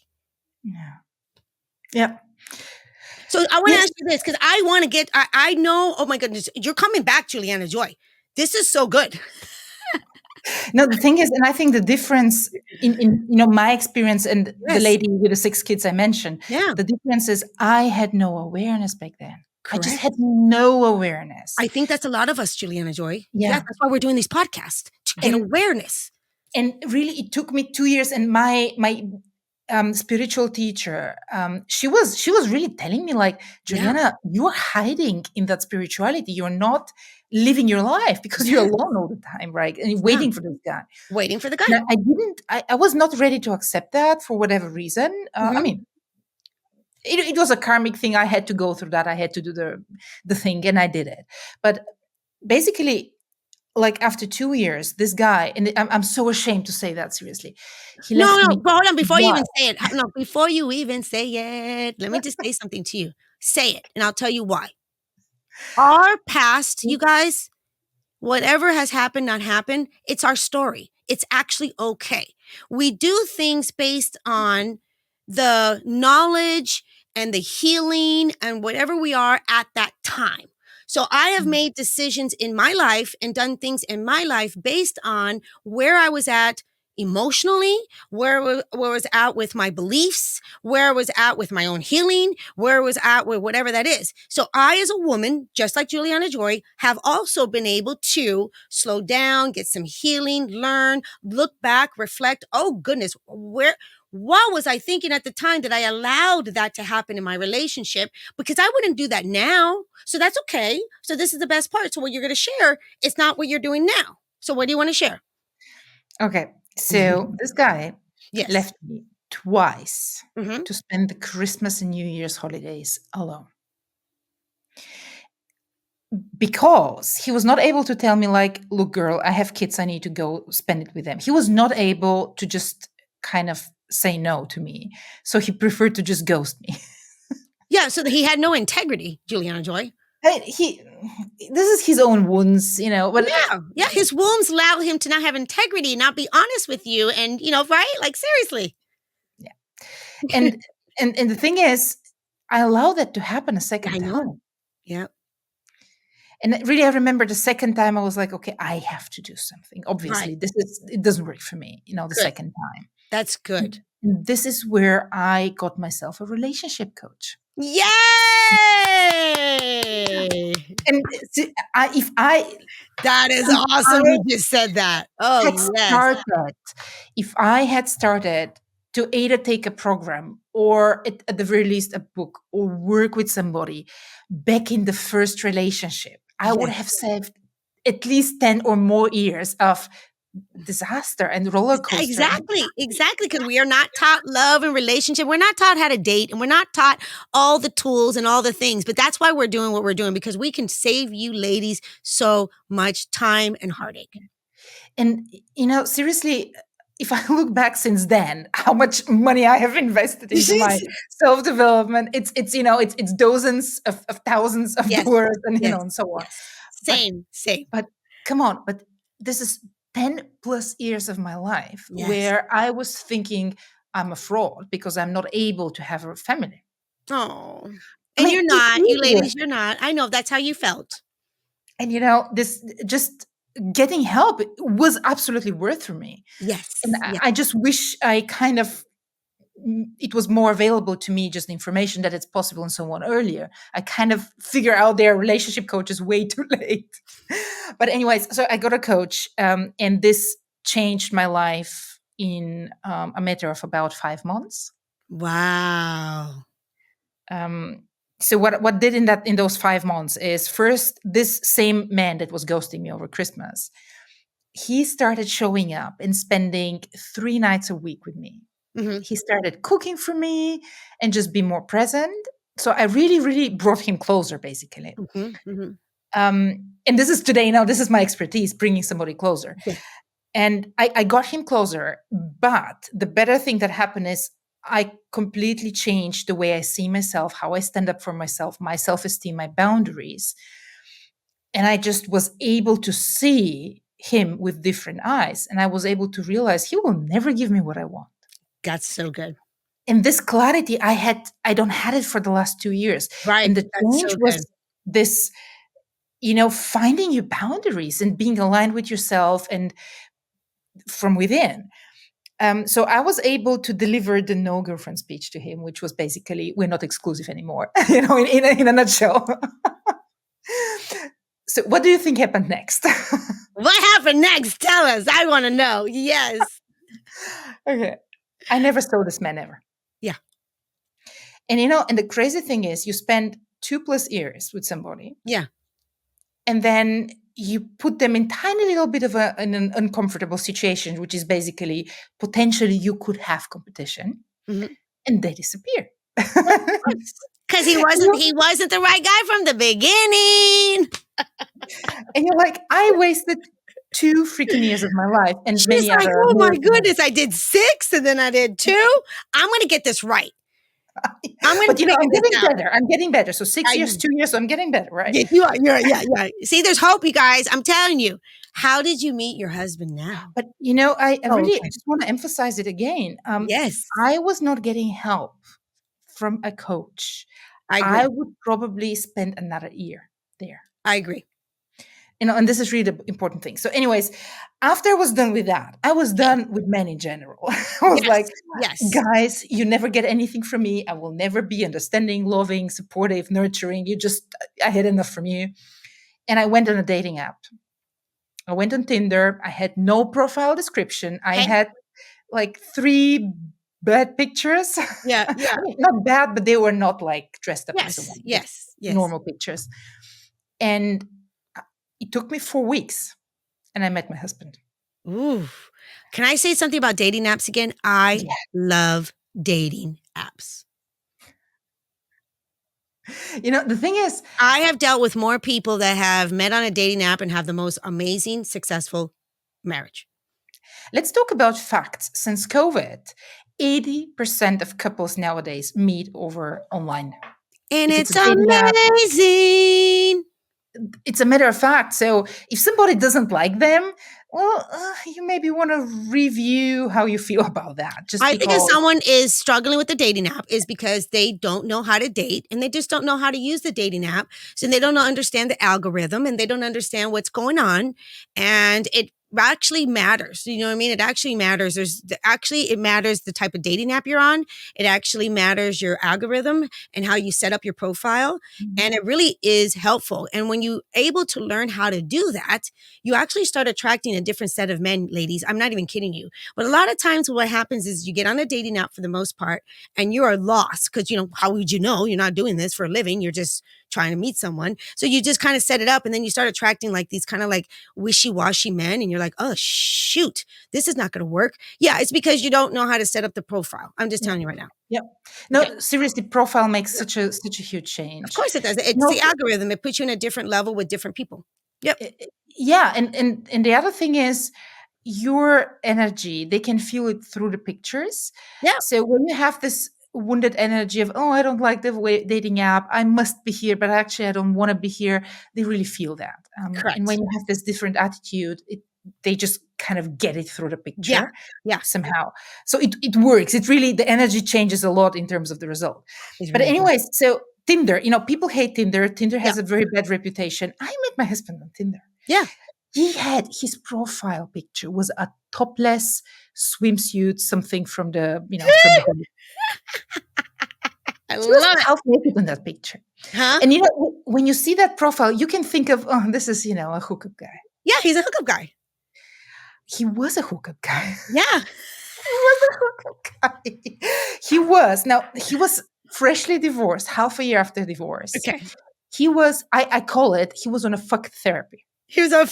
Yeah. Yeah. So I want to ask you this, because I want to get, I know, oh my goodness, you're coming back, Juliana Joy. This is so good. No, the thing is, and I think the difference in my experience and the Yes. lady with the 6 kids I mentioned, Yeah. the difference is I had no awareness back then. I just Correct. had no awareness. I think that's a lot of us, Juliana Joy. Yeah. That's why we're doing these podcasts, to get awareness. And really, it took me 2 years. And my spiritual teacher, she was really telling me, like, Juliana, you're hiding in that spirituality. You're not living your life because you're alone all the time, right? And you're waiting for this guy. Waiting for the guy. And I was not ready to accept that for whatever reason. I mean, it was a karmic thing. I had to go through that. I had to do the thing, and I did it. But basically, like, after 2 years, this guy, and I'm so ashamed to say that, seriously, he left me. But hold on, before you Why? even say it. No, before you even say it, let me just say something to you. Say it, and I'll tell you why. Our past, you guys, whatever has happened, not happened, it's our story. It's actually okay. We do things based on the knowledge and the healing and whatever we are at that time. So I have made decisions in my life and done things in my life based on where I was at emotionally, where I was at with my beliefs, where I was at with my own healing, where I was at with whatever that is. So I, as a woman, just like Juliana Joy, have also been able to slow down, get some healing, learn, look back, reflect. Oh goodness, what was I thinking at the time that I allowed that to happen in my relationship? Because I wouldn't do that now. So that's okay. So this is the best part. So what you're going to share is not what you're doing now. So what do you want to share? Okay. So this guy Yes. left me twice Mhm. to spend the Christmas and New Year's holidays alone. Because he was not able to tell me, like, look, girl, I have kids, I need to go spend it with them. He was not able to just kind of say no to me. So he preferred to just ghost me. Yeah, so he had no integrity, Juliana Joy. This is his own wounds, but Yeah, his wounds allow him to not have integrity, not be honest with you, and right? Like, seriously. Yeah. And the thing is, I allow that to happen a second I know. time. Yeah. And really, I remember the second time I was like, okay, I have to do something. Obviously, it doesn't work for me, the Good. second time. That's good. And this is where I got myself a relationship coach. Yay! And that is awesome. You just said that. Oh, yes. If I had started to either take a program or at the very least a book or work with somebody back in the first relationship, I would have saved at least 10 or more years of disaster and roller coaster. Exactly. Because we are not taught love and relationship. We're not taught how to date, and we're not taught all the tools and all the things. But that's why we're doing what we're doing, because we can save you ladies so much time and heartache. And seriously, if I look back since then, how much money I have invested into my self-development, it's dozens of thousands of dollars and and so on. Same. But come on, but this is 10 plus years of my life where I was thinking I'm a fraud because I'm not able to have a family. Oh, and you're not, you ladies, you're not. I know that's how you felt. And this just getting help was absolutely worth for me. Yes. And I just wish I kind of, it was more available to me, just information that it's possible and so on earlier. I kind of figure out their relationship coaches way too late. But anyways, so I got a coach, and this changed my life in a matter of about 5 months. Wow. So what did in those 5 months is, first, this same man that was ghosting me over Christmas, he started showing up and spending 3 nights a week with me. Mm-hmm. He started cooking for me and just be more present. So I really, really brought him closer, basically. Mm-hmm. Mm-hmm. And this is today, now this is my expertise, bringing somebody closer. Yeah. And I got him closer. But the better thing that happened is I completely changed the way I see myself, how I stand up for myself, my self-esteem, my boundaries. And I just was able to see him with different eyes. And I was able to realize he will never give me what I want. That's so good. And this clarity I don't had it for the last 2 years. Right. And the That's change so good. was this, finding your boundaries and being aligned with yourself and from within. So I was able to deliver the no girlfriend speech to him, which was basically, we're not exclusive anymore, in a nutshell. So what do you think happened next? What happened next? Tell us. I want to know. Yes. Okay. I never saw this man ever. Yeah. And and the crazy thing is you spend 2+ years with somebody. Yeah. And then you put them in tiny little bit of an uncomfortable situation, which is basically potentially you could have competition, Mm-hmm. and they disappear. Because he wasn't the right guy from the beginning. And you're like, I wasted 2 freaking years of my life and She's many like, other oh my years. goodness, I did 6 and then I did 2. I'm going to get this right. I'm going But to I'm figure this getting out. better. I'm getting better. So 6 years, 2 years, so I'm getting better, right? Yeah, you are. Yeah. See, there's hope, you guys. I'm telling you. How did you meet your husband now? But I really Okay. just want to emphasize it again. Yes, I was not getting help from a coach. I agree. I would probably spend another year there. I agree. And this is really the important thing. So, anyways, after I was done with that, I was done with men in general. I was like, yes. guys, you never get anything from me. I will never be understanding, loving, supportive, nurturing. I had enough from you. And I went on a dating app. I went on Tinder. I had no profile description. I had like 3 bad pictures. Yeah. I mean, not bad, but they were not like dressed up as a woman. Yes. Normal pictures. And it took me 4 weeks and I met my husband. Ooh. Can I say something about dating apps again? I love dating apps. The thing is, I have dealt with more people that have met on a dating app and have the most amazing, successful marriage. Let's talk about facts. Since COVID, 80% of couples nowadays meet over online. And it's amazing. It's a matter of fact. So if somebody doesn't like them, well, you maybe want to review how you feel about that. I think if someone is struggling with the dating app is because they don't know how to date and they just don't know how to use the dating app. So they don't understand the algorithm and they don't understand what's going on. And it actually matters. You know what I mean? It actually matters. It matters the type of dating app you're on. It actually matters your algorithm and how you set up your profile. Mm-hmm. And it really is helpful. And when you're able to learn how to do that, you actually start attracting a different set of men, ladies. I'm not even kidding you. But a lot of times what happens is you get on a dating app for the most part and you are lost because, how would you know? You're not doing this for a living. You're just trying to meet someone. So you just kind of set it up and then you start attracting like these kind of like wishy-washy men and you're like, oh shoot, this is not going to work. Yeah, it's because you don't know how to set up the profile. I'm just telling you right now. Yep. No, seriously, profile makes such a huge change. Of course it does. It's the algorithm. It puts you in a different level with different people. Yep. Yeah. And the other thing is your energy, they can feel it through the pictures. Yeah. So when you have this wounded energy of, I don't like the dating app, I must be here, but actually I don't want to be here, they really feel that. Correct. And when you have this different attitude, they just kind of get it through the picture somehow. So it works. It really, the energy changes a lot in terms of the result. But anyways, so Tinder, people hate Tinder. Tinder has a very bad reputation. I met my husband on Tinder. Yeah. He had his profile picture was a topless swimsuit, something from the, from the I love it. Half naked in that picture. Huh? And when you see that profile, you can think of, this is, a hookup guy. Yeah, he's a hookup guy. He was a hookup guy. Yeah. He was a hookup guy. He was. Now, he was freshly divorced, half a year after divorce. Okay. He was, I call it, he was on a fuck therapy. He was on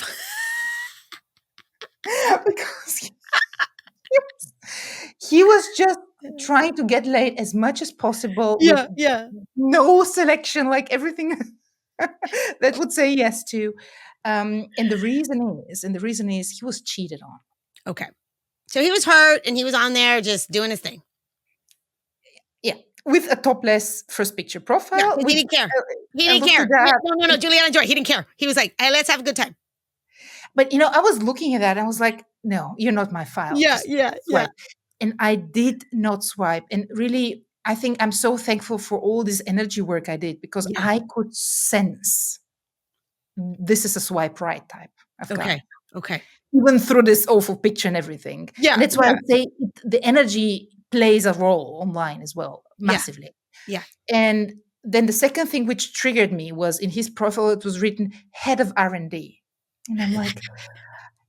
because he was just trying to get laid as much as possible with Yeah, yeah. no selection, like everything that would say yes to. And the reason is he was cheated on. Okay. So he was hurt and he was on there just doing his thing. Yeah, with a topless first picture Yeah, profile. because he Which didn't care. He I didn't looked care. at that, No, Juliana Joy. He didn't care. He was like, hey, let's have a good time. but I was looking at that. And I was like, no, you're not my file. Yeah, Just yeah, yeah. swipe. And I did not swipe. And really, I think I'm so thankful for all this energy work I did because Yeah. I could sense this is a swipe right type of Okay. guy, Okay. even through this awful picture and everything. Yeah, And that's why I yeah, say the energy plays a role online as well, yeah, massively. yeah. And then the second thing which triggered me was in his profile, it was written head of R&D. And I'm like,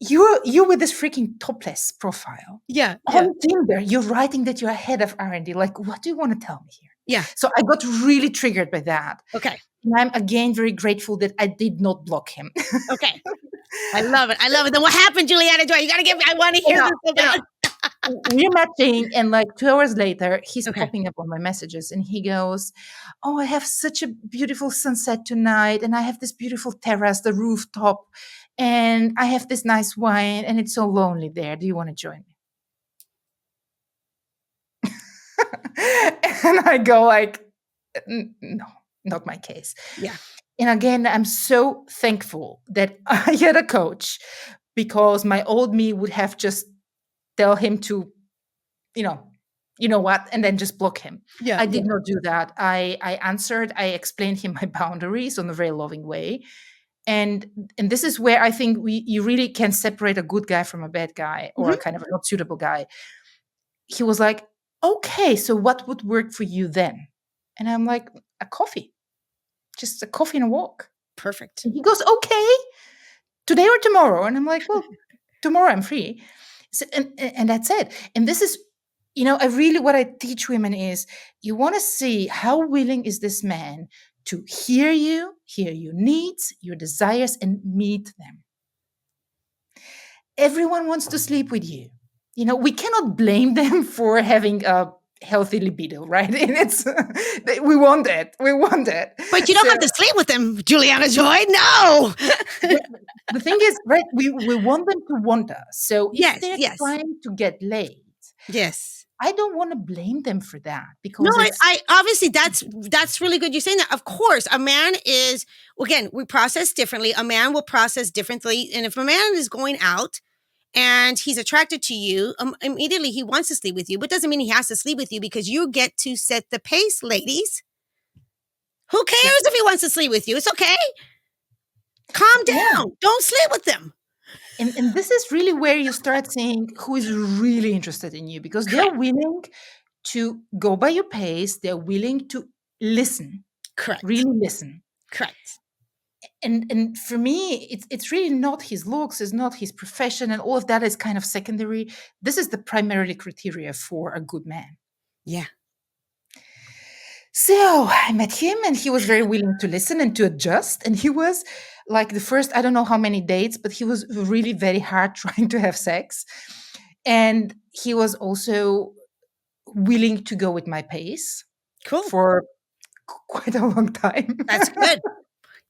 you're with this freaking topless profile Yeah, yeah, on Tinder. You're writing that you're head of R&D. Like, what do you want to tell me here? yeah. So I got really triggered by that. Okay. And I'm again very grateful that I did not block him. Okay. I love it. I love it. Then what happened, Juliana Joy? You got to give me, I want to hear this so bad. We're matching, and like 2 hours later, he's Okay. popping up on my messages, and he goes, "Oh, I have such a beautiful sunset tonight, and I have this beautiful terrace, the rooftop, and I have this nice wine, and it's so lonely there. Do you want to join me?" And I go like, No, not my case." Yeah. And again, I'm so thankful that I had a coach because my old me would have just tell him to, you know what, and then just block him. Yeah. I Yeah. did not do that. I answered, I explained him my boundaries on a very loving way. And this is where I think you really can separate a good guy from a bad guy or a Mhm. kind of a not suitable guy. He was like, okay, so what would work for you then? And I'm like, a coffee, just a coffee and a walk. Perfect. And he goes, okay, today or tomorrow? And I'm like, well, tomorrow I'm free. So, and that's it. And this is, I really, what I teach women is you want to see how willing is this man to hear your needs, your desires, and meet them. Everyone wants to sleep with you. We cannot blame them for having a healthy libido, right? And it's we want it. We want it. But you don't have to sleep with them, Juliana Joy. No. The thing is, right, we want them to want us. So if Yes, they're yes, trying to get laid, yes. I don't want to blame them for that No, because it's I obviously that's really good. You're saying that. Of course, a man is, again, we process differently. A man will process differently, and if a man is going out and he's attracted to you, immediately he wants to sleep with you, but doesn't mean he has to sleep with you because you get to set the pace, ladies. Who cares if he wants to sleep with you? It's okay. Calm down. Yeah. Don't sleep with them. And this is really where you start seeing who is really interested in you because they're Correct. willing to go by your pace. They're willing to listen, Correct. really listen. Correct. And for me, it's really not his looks, it's not his profession, and all of that is kind of secondary. This is the primarily criteria for a good man. Yeah. So I met him and he was very willing to listen and to adjust. And he was like the first, I don't know how many dates, but he was really very hard trying to have sex. And he was also willing to go with my pace Cool. for quite a long time. That's good.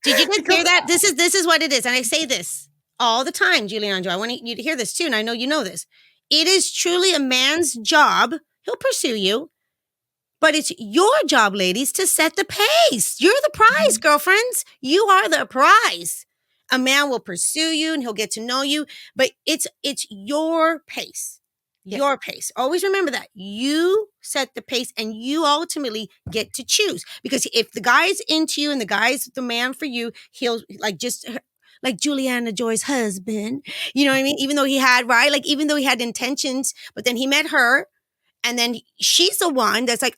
Did you just Because- hear that? This is what it is. And I say this all the time, Juliana Joy. I want you to hear this too. And I know you know this. It is truly a man's job. He'll pursue you. But it's your job, ladies, to set the pace. You're the prize, girlfriends. You are the prize. A man will pursue you and he'll get to know you, but it's your pace. Yeah. Your pace. Always remember that. You set the pace and you ultimately get to choose. Because if the guy's into you and the guy's the man for you, he'll like Juliana Joy's husband. You know what I mean? Even though he had, right? Like even though he had intentions, but then he met her. And then she's the one that's like,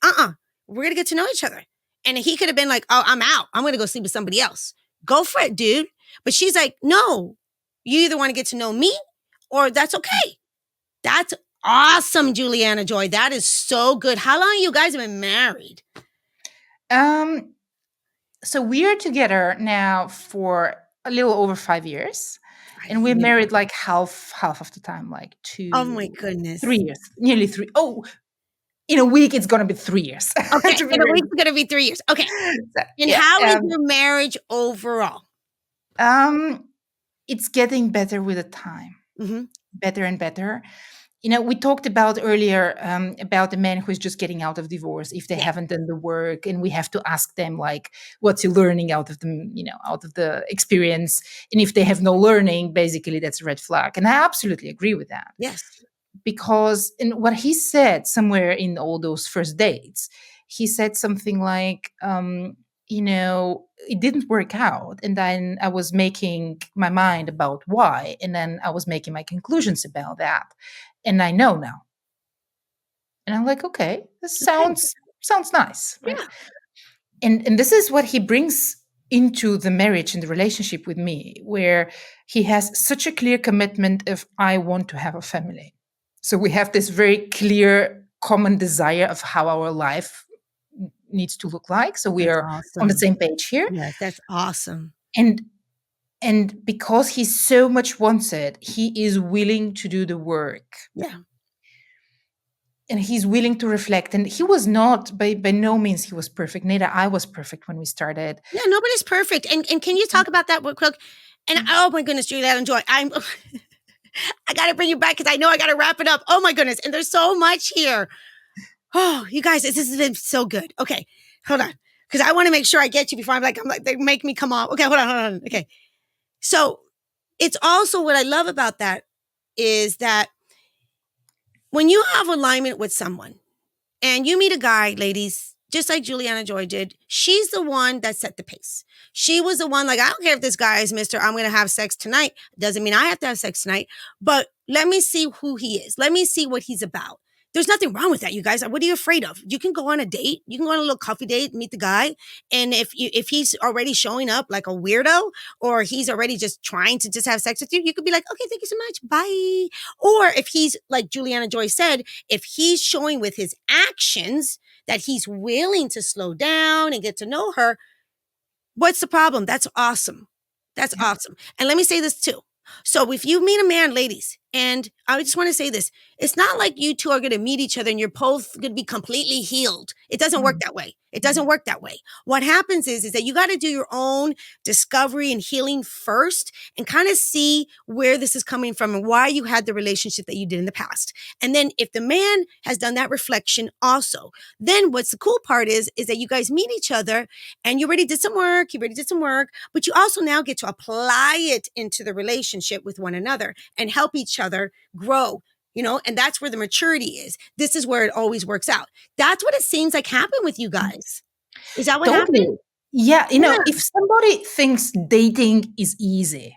we're going to get to know each other. And he could have been like, oh, I'm out. I'm going to go sleep with somebody else. Go for it, dude. But she's like, no, you either want to get to know me or that's okay. That's awesome, Juliana Joy. That is so good. How long you guys have been married? So we are together now for a little over 5 years. And we're married like half of the time, like Oh my 2, goodness. 3 years, nearly 3. Oh, in a week it's gonna be 3 years. Okay, to be in a very week it's gonna be 3 years. Okay. so, And yeah. how is your marriage overall? It's getting better with the time. Mm-hmm. Better and better. We talked about earlier about the man who's just getting out of divorce if they Yeah. haven't done the work, and we have to ask them like, what's he learning out of out of the experience? And if they have no learning, basically that's a red flag. And I absolutely agree with that. Yes. Because in what he said somewhere in all those first dates, he said something like, it didn't work out. And then I was making my mind about why. And then I was making my conclusions about that. And I know now. And I'm like, okay, this sounds nice, right? Yeah. And this is what he brings into the marriage and the relationship with me, where he has such a clear commitment of I want to have a family. So we have this very clear common desire of how our life needs to look like. So we That's are on the awesome. same page here. Yes, that's awesome. And because he so much wants it, he is willing to do the work. Yeah. And he's willing to reflect. And he was not, by no means, he was perfect. Neither I was perfect when we started. Yeah, nobody's perfect. And can you talk about that real quick? And oh my goodness, Juliana Joy, I got to bring you back because I know I got to wrap it up. Oh my goodness. And there's so much here. Oh, you guys, this has been so good. Okay, hold on. Because I want to make sure I get you before I'm like, they make me come off. Okay, hold on. Okay. So it's also what I love about that is that when you have alignment with someone and you meet a guy, ladies, just like Juliana Joy did, she's the one that set the pace. She was the one like, I don't care if this guy is Mr. I'm going to have sex tonight. Doesn't mean I have to have sex tonight, but let me see who he is. Let me see what he's about. There's nothing wrong with that, you guys. What are you afraid of? You can go on a date. You can go on a little coffee date, meet the guy. And if he's already showing up like a weirdo, or he's already just trying to just have sex with you, you could be like, okay, thank you so much. Bye. Or if he's, like Juliana Joy said, if he's showing with his actions that he's willing to slow down and get to know her, what's the problem? That's awesome. That's awesome. And let me say this too. So if you meet a man, ladies, and I just want to say this, it's not like you two are going to meet each other and you're both going to be completely healed. It doesn't work that way. It doesn't work that way. What happens is that you got to do your own discovery and healing first and kind of see where this is coming from and why you had the relationship that you did in the past. And then if the man has done that reflection also, then what's the cool part is that you guys meet each other and you already did some work, but you also now get to apply it into the relationship with one another and help each other grow. And that's where the maturity is. This is where it always works out. That's what it seems like happened with you guys. Is that what happened? Yeah. If somebody thinks dating is easy.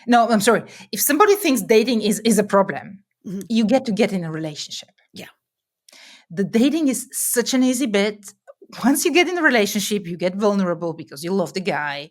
No, I'm sorry. If somebody thinks dating is a problem, you get in a relationship. Yeah. The dating is such an easy bit. Once you get in a relationship, you get vulnerable because you love the guy.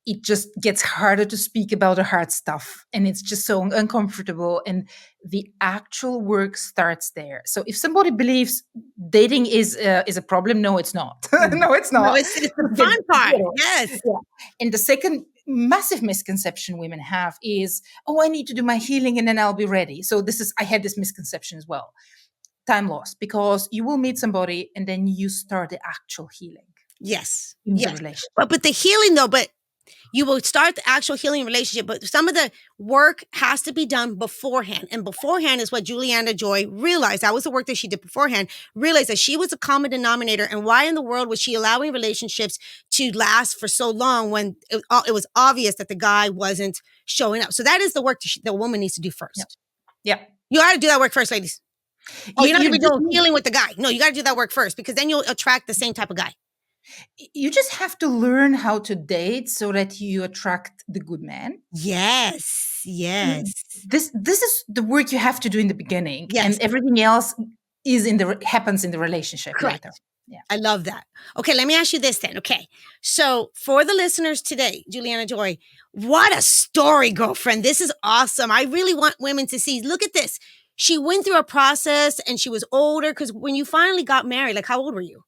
It just gets harder to speak about the hard stuff, and it's just so uncomfortable, and the actual work starts there. So if somebody believes dating is a problem, no, it's not. No, it's not. No, it's the fun part. Yes. Yeah. And the second massive misconception women have is, I need to do my healing and then I'll be ready. So I had this misconception as well. Time lost, because you will meet somebody and then you start the actual healing. Yes. In the relationship. But the healing though, you will start the actual healing relationship, but some of the work has to be done beforehand. And beforehand is what Juliana Joy realized. That was the work that she did beforehand, realized that she was a common denominator. And why in the world was she allowing relationships to last for so long when it was obvious that the guy wasn't showing up? So that is the work the woman needs to do first. Yeah. You got to do that work first, ladies. You're not going to be doing healing with the guy. No, you got to do that work first, because then you'll attract the same type of guy. You just have to learn how to date so that you attract the good man. Yes. This is the work you have to do in the beginning, yes. And everything else happens in the relationship Correct. later. Yeah. I love that. Okay, let me ask you this then. Okay, so for the listeners today, Juliana Joy, what a story, girlfriend. This is awesome. I really want women to see. Look at this. She went through a process and she was older, because when you finally got married, like how old were you?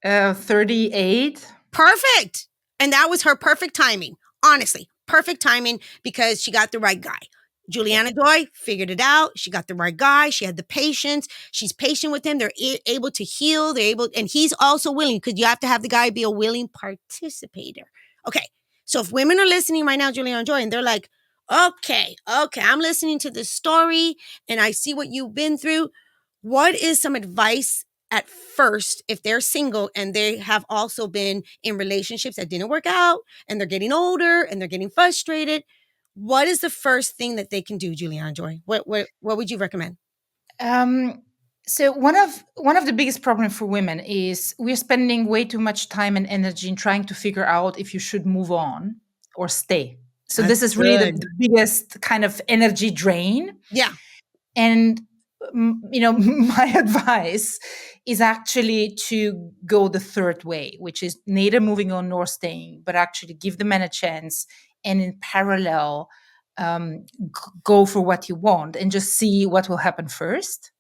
38. Perfect. And that was her perfect timing. Honestly, perfect timing because she got the right guy. Yeah. Juliana Joy figured it out. She got the right guy. She had the patience. She's patient with him. They're able to heal. They're able, and he's also willing because you have to have the guy be a willing participator. Okay. So if women are listening right now, Juliana Joy, and they're like, okay, I'm listening to this story and I see what you've been through. What is some advice at first if they're single and they have also been in relationships that didn't work out and they're getting older and they're getting frustrated? What is the first thing that they can do, Juliana Joy? What would you recommend? Um, so one of the biggest problems for women is we're spending way too much time and energy in trying to figure out if you should move on or stay. So That's this is really good. the biggest kind of energy drain. Yeah. And my advice is actually to go the third way, which is neither moving on nor staying, but actually give the man a chance and in parallel go for what you want and just see what will happen first.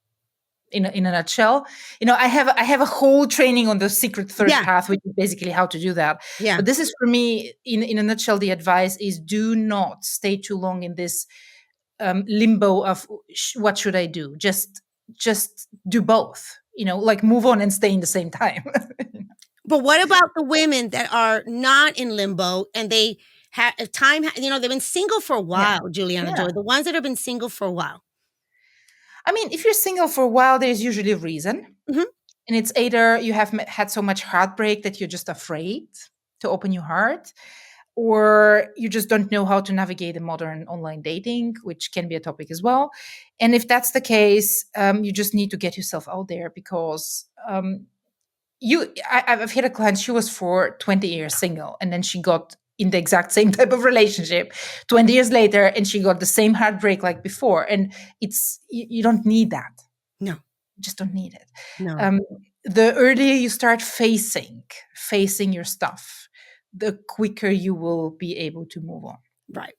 In a nutshell, I have a whole training on the secret third Yeah. path, which is basically how to do that. Yeah. But this is for me, in a nutshell, the advice is do not stay too long in this limbo of what should I do. Just do both. Like move on and stay in the same time. But what about the women that are not in limbo and they have time, they've been single for a Yeah. while, Juliana Yeah. Joy, the ones that have been single for a while? I mean, if you're single for a while, there's usually a reason. Mhm. And it's either you have had so much heartbreak that you're just afraid to open your heart, or you just don't know how to navigate the modern online dating, which can be a topic as well. And if that's the case, you just need to get yourself out there because I've had a client, she was for 20 years single, and then she got in the exact same type of relationship 20 years later, and she got the same heartbreak like before. And you don't need that. No. You just don't need it. No. The earlier you start facing your stuff, the quicker you will be able to move on. Right.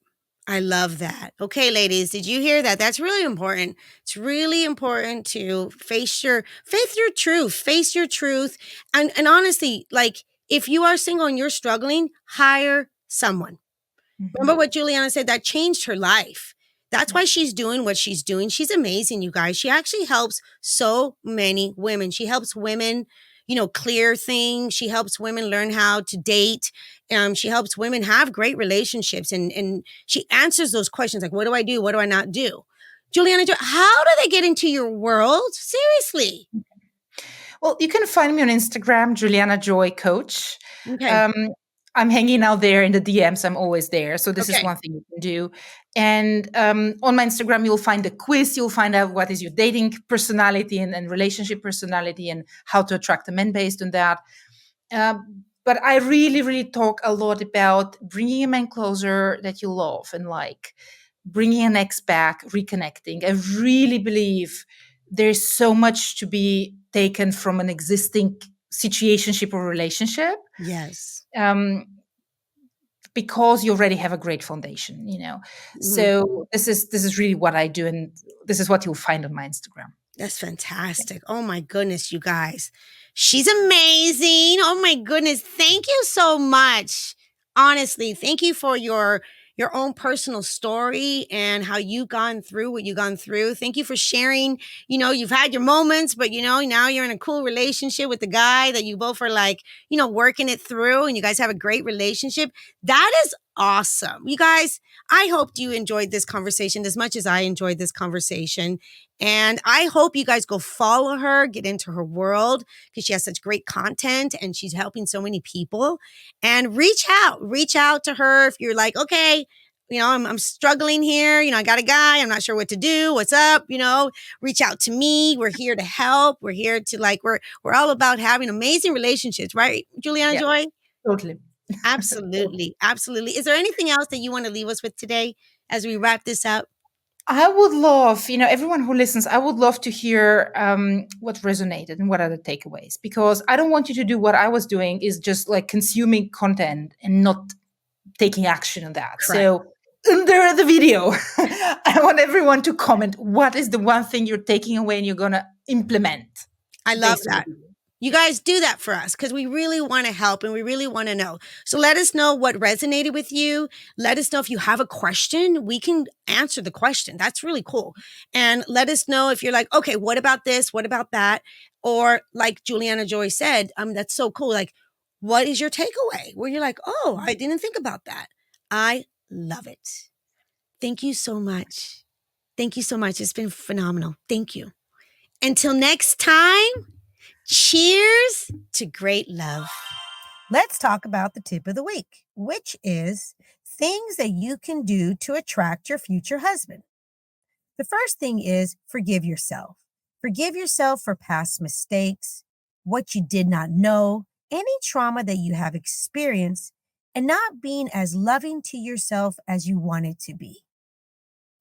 I love that. Okay, ladies, did you hear that? That's really important. It's really important to face your truth. And honestly, like if you are single and you're struggling, hire someone. Remember what Juliana said? That changed her life. That's why she's doing what she's doing. She's amazing, you guys. She actually helps so many women. She helps women, clear things. She helps women learn how to date. She helps women have great relationships. And she answers those questions like, what do I do? What do I not do? Juliana, how do they get into your world? Seriously. Well, you can find me on Instagram, Juliana Joy Coach. Okay. I'm hanging out there in the DMs. I'm always there. So this is Okay. one thing you can do. And on my Instagram, you'll find a quiz. You'll find out what is your dating personality and relationship personality and how to attract the men based on that. But I really, really talk a lot about bringing a man closer that you love and like, bringing an ex back, reconnecting. I really believe there's so much to be taken from an existing situationship or relationship. Yes. Because you already have a great foundation, So this is really what I do, and this is what you'll find on my Instagram. That's fantastic. Oh my goodness, you guys. She's amazing. Oh my goodness. Thank you so much. Honestly, thank you for your own personal story and how you've gone through what you've gone through. Thank you for sharing. You've had your moments, but now you're in a cool relationship with the guy that you both are like, working it through, and you guys have a great relationship. That is awesome. You guys, I hope you enjoyed this conversation as much as I enjoyed this conversation. And I hope you guys go follow her, get into her world because she has such great content and she's helping so many people. And reach out to her if you're like, okay, I'm struggling here. I got a guy. I'm not sure what to do. What's up? Reach out to me. We're here to help. We're here to we're all about having amazing relationships, right, Juliana Joy? Totally. Absolutely. Absolutely. Is there anything else that you want to leave us with today as we wrap this up? I would love, everyone who listens, I would love to hear what resonated and what are the takeaways, because I don't want you to do what I was doing, is just like consuming content and not taking action on that. Correct. So under the video, I want everyone to comment, what is the one thing you're taking away and you're going to implement? I love that. You guys do that for us because we really want to help and we really want to know. So let us know what resonated with you. Let us know if you have a question. We can answer the question. That's really cool. And let us know if you're like, okay, what about this? What about that? Or like Juliana Joy said, that's so cool. Like, what is your takeaway? Where you're like, oh, I didn't think about that. I love it. Thank you so much. Thank you so much. It's been phenomenal. Thank you. Until next time. Cheers to great love. Let's talk about the tip of the week, which is things that you can do to attract your future husband. The first thing is forgive yourself. Forgive yourself for past mistakes, what you did not know, any trauma that you have experienced, and not being as loving to yourself as you wanted to be.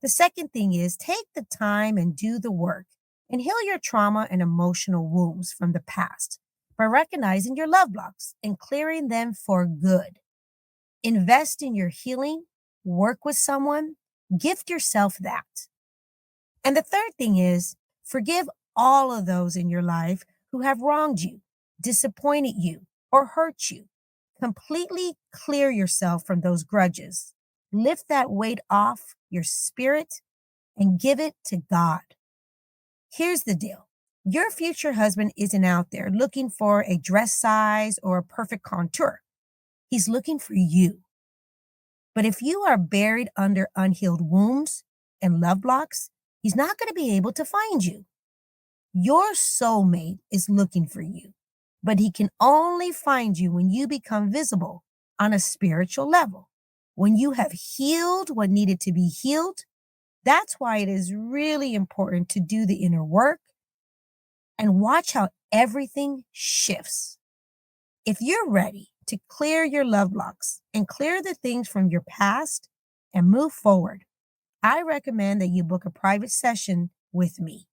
The second thing is take the time and do the work and heal your trauma and emotional wounds from the past by recognizing your love blocks and clearing them for good. Invest in your healing, work with someone, gift yourself that. And the third thing is forgive all of those in your life who have wronged you, disappointed you, or hurt you. Completely clear yourself from those grudges. Lift that weight off your spirit and give it to God. Here's the deal. Your future husband isn't out there looking for a dress size or a perfect contour. He's looking for you. But if you are buried under unhealed wounds and love blocks, he's not going to be able to find you. Your soulmate is looking for you, but he can only find you when you become visible on a spiritual level. When you have healed what needed to be healed, that's why it is really important to do the inner work and watch how everything shifts. If you're ready to clear your love blocks and clear the things from your past and move forward, I recommend that you book a private session with me.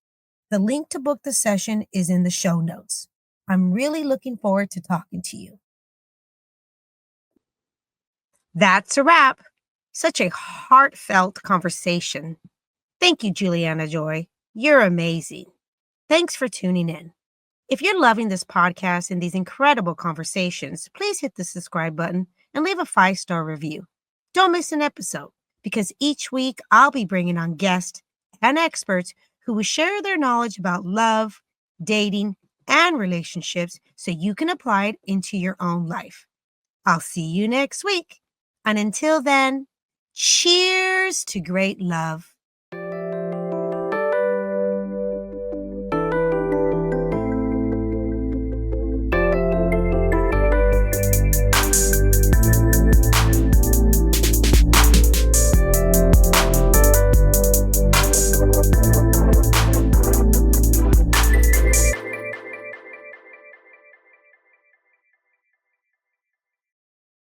The link to book the session is in the show notes. I'm really looking forward to talking to you. That's a wrap. Such a heartfelt conversation. Thank you, Juliana Joy. You're amazing. Thanks for tuning in. If you're loving this podcast and these incredible conversations, please hit the subscribe button and leave a 5-star review. Don't miss an episode because each week I'll be bringing on guests and experts who will share their knowledge about love, dating, and relationships so you can apply it into your own life. I'll see you next week. And until then, cheers to great love.